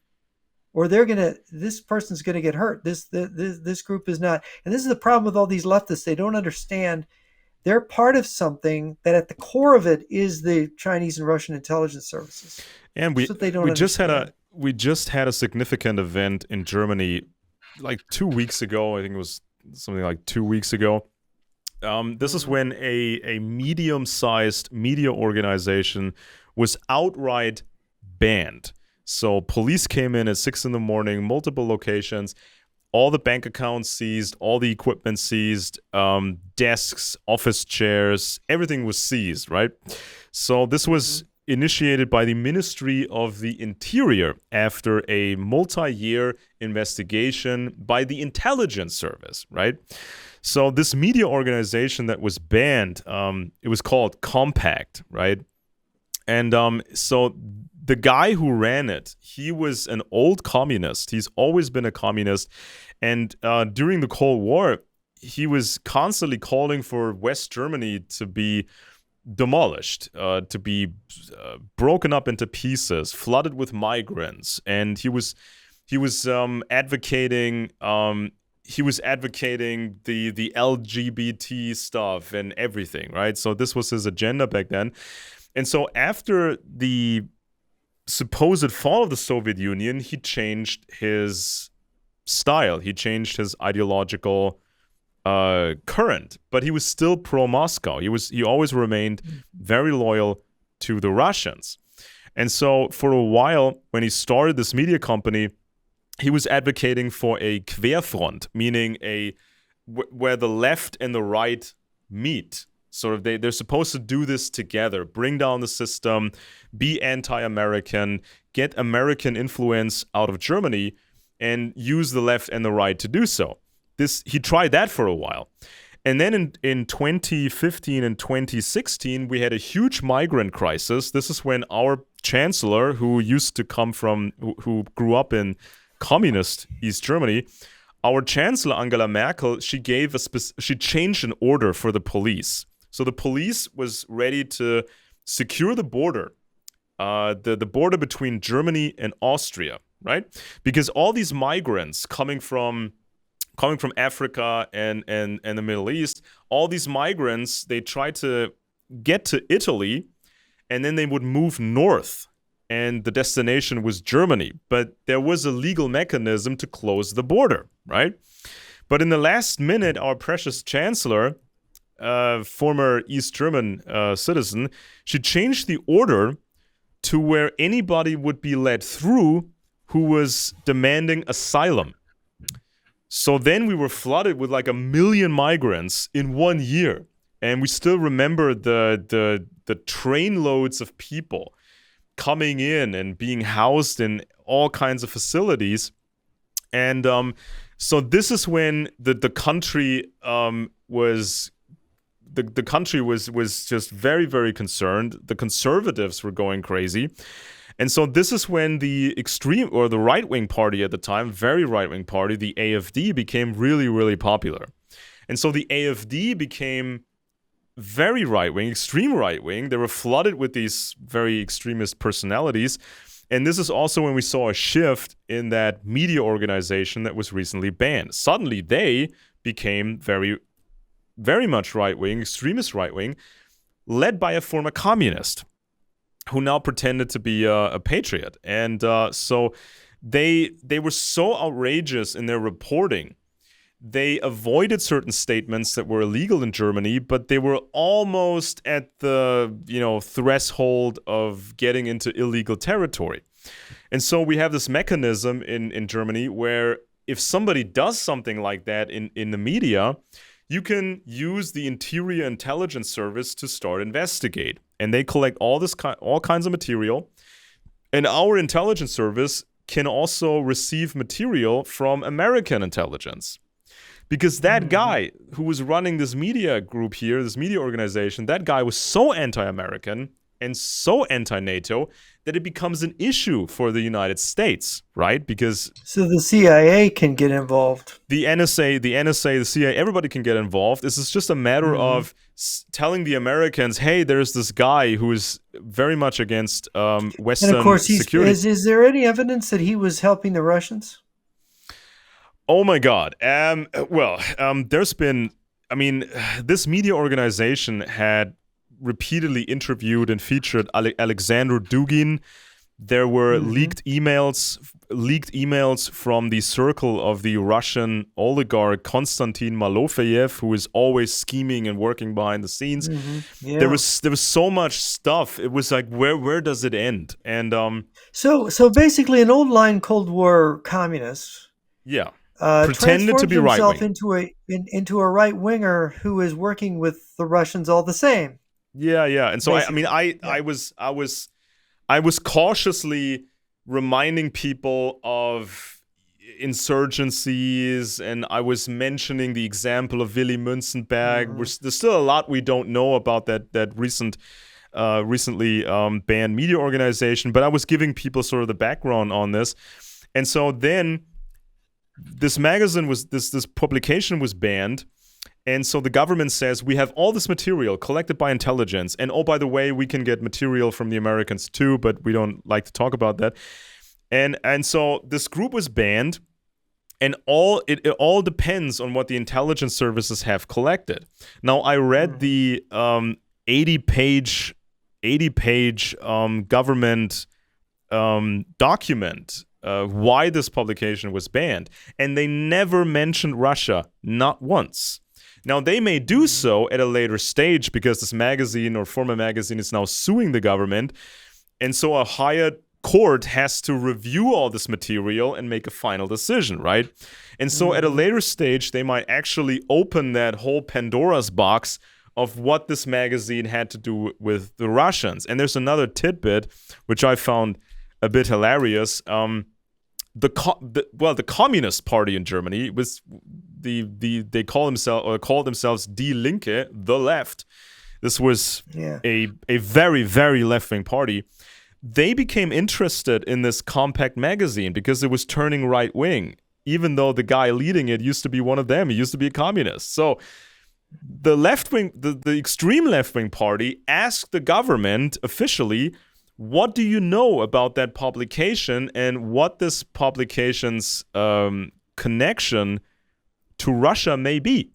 or this person's gonna get hurt. This group is not. And this is the problem with all these leftists. They don't understand they're part of something that at the core of it is the Chinese and Russian intelligence services. and That's what they don't we just had understand. a significant event in Germany like 2 weeks ago. I think it was something like 2 weeks ago. This is when a medium-sized media organization was outright banned. So police came in at 6 a.m, multiple locations, all the bank accounts seized, all the equipment seized, desks, office chairs, everything was seized, right? So this was initiated by the Ministry of the Interior after a multi-year investigation by the intelligence service, right? So this media organization that was banned, it was called Compact, right? And so the guy who ran it, he was an old communist. He's always been a communist. And during the Cold War, he was constantly calling for West Germany to be demolished, to be broken up into pieces, flooded with migrants. And he was advocating the LGBT stuff and everything, right? So this was his agenda back then. And so after the supposed fall of the Soviet Union, he changed his style. He changed his ideological current, but he was still pro-Moscow. He always remained very loyal to the Russians. And so for a while, when he started this media company, he was advocating for a Querfront, meaning where the left and the right meet. Sort of, they're supposed to do this together, bring down the system, be anti-American, get American influence out of Germany, and use the left and the right to do so. He tried that for a while. And then in 2015 and 2016, we had a huge migrant crisis. This is when our chancellor, who grew up in communist East Germany, our chancellor, Angela Merkel, she changed an order for the police. So the police was ready to secure the border, the border between Germany and Austria, right? Because all these migrants coming from Africa and the Middle East, all these migrants, they tried to get to Italy, and then they would move north, and the destination was Germany. But there was a legal mechanism to close the border, right? But in the last minute, our precious chancellor, former East German citizen, she changed the order to where anybody would be let through who was demanding asylum. So then we were flooded with like 1 million migrants in 1 year. And we still remember the train loads of people coming in and being housed in all kinds of facilities. And so this is when the country was just very, very concerned. The conservatives were going crazy. And so this is when the extreme, or the right-wing party at the time, very right-wing party, the AfD, became really, really popular. And so the AfD became very right-wing, extreme right-wing. They were flooded with these very extremist personalities. And this is also when we saw a shift in that media organization that was recently banned. Suddenly they became very, very much right-wing, extremist right-wing, led by a former communist who now pretended to be a patriot. And so they were so outrageous in their reporting. They avoided certain statements that were illegal in Germany, but they were almost at the threshold of getting into illegal territory. And so we have this mechanism in Germany where if somebody does something like that in the media, you can use the Interior Intelligence Service to start investigate. And they collect all kinds of material. And our intelligence service can also receive material from American intelligence. Because that guy who was running this media group here, this media organization, that guy was so anti-American and so anti-NATO that it becomes an issue for the United States, right? Because so the CIA can get involved. The NSA, the CIA, everybody can get involved. This is just a matter of telling the Americans, hey, there's this guy who is very much against Western and of course, security. Is there any evidence that he was helping the Russians? Oh my God. There's been, this media organization had repeatedly interviewed and featured Alexander Dugin. There were leaked emails from the circle of the Russian oligarch Konstantin Malofeyev, who is always scheming and working behind the scenes. Yeah. There was so much stuff. It was like, where does it end? And so basically, an old line Cold War communist. Yeah. Pretended to be right-wing. into a right-winger who is working with the Russians all the same. Yeah. And so I was cautiously reminding people of insurgencies, and I was mentioning the example of Willy Münzenberg. There's still a lot we don't know about that recently banned media organization, but I was giving people sort of the background on this. And so then this publication was banned. And so the government says, we have all this material collected by intelligence. And oh, by the way, we can get material from the Americans too, but we don't like to talk about that. And so this group was banned, and it all depends on what the intelligence services have collected. Now, I read the 80-page government document why this publication was banned, and they never mentioned Russia, not once. Now, they may do so at a later stage because this magazine or former magazine is now suing the government. And so a higher court has to review all this material and make a final decision, right? And so at a later stage, they might actually open that whole Pandora's box of what this magazine had to do with the Russians. And there's another tidbit which I found a bit hilarious. The Communist Party in Germany was they called themselves Die Linke, the left. This was Yeah. a very, very left-wing party. They became interested in this compact magazine because it was turning right-wing, even though the guy leading it used to be one of them. He used to be a communist. So the left-wing, the extreme left-wing party asked the government officially, what do you know about that publication and what this publication's connection to Russia may be?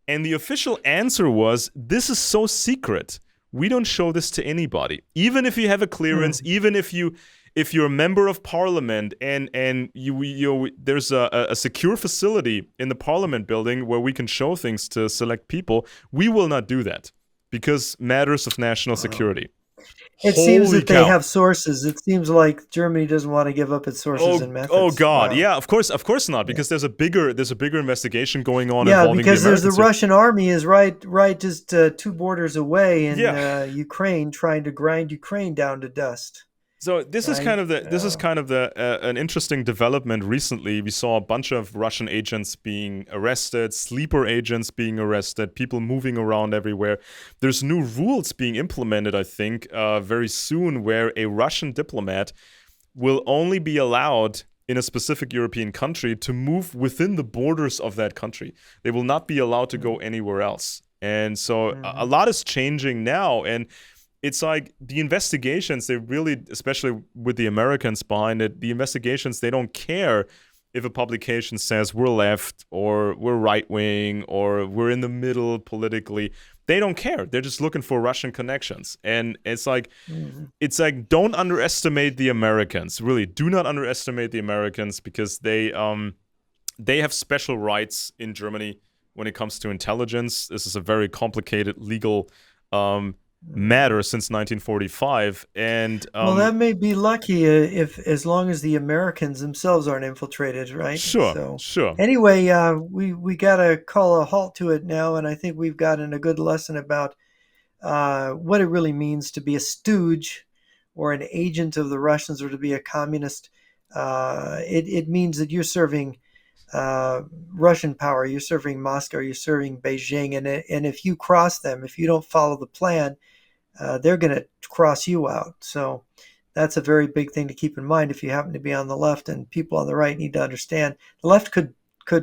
And the official answer was, this is so secret. We don't show this to anybody. Even if you have a clearance, even if you're a member of parliament and you there's a secure facility in the parliament building where we can show things to select people, we will not do that because matters of national security. It seems Holy that they cow. have sources. It seems like Germany doesn't want to give up its sources and methods. Oh God, Wow. yeah, of course not, because there's a bigger investigation going on Yeah, involving because the there's the Americans here. Russian army is right just 2 borders away in Yeah. Ukraine, trying to grind Ukraine down to dust. So this is Right? kind of an interesting development recently. We saw a bunch of Russian agents being arrested, sleeper agents being arrested, people moving around everywhere. There's new rules being implemented, I think, very soon, where a Russian diplomat will only be allowed in a specific European country to move within the borders of that country. They will not be allowed to go anywhere else. And so a lot is changing now, and it's like the investigations, they really, especially with the Americans behind it, the investigations, they don't care if a publication says we're left or we're right wing or we're in the middle politically. They don't care. They're just looking for Russian connections. And it's like don't underestimate the Americans. Really, do not underestimate the Americans, because they have special rights in Germany when it comes to intelligence. This is a very complicated legal matter since 1945, and Well, that may be lucky if as long as the Americans themselves aren't infiltrated, right? So sure. anyway, we got to call a halt to it now, and I think we've gotten a good lesson about what it really means to be a stooge or an agent of the Russians, or to be a communist. It means that you're serving Russian power, you're serving Moscow, you're serving Beijing, and if you cross them, if you don't follow the plan, they're going to cross you out. So that's a very big thing to keep in mind if you happen to be on the left, and people on the right need to understand the left could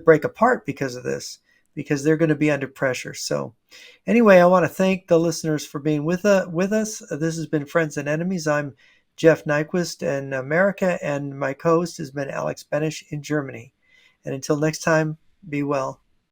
break apart because of this, because they're going to be under pressure. So anyway, I want to thank the listeners for being with us. This has been Friends and Enemies. I'm Jeff Nyquist in America, and my co-host has been Alex Benesch in Germany. And until next time, be well.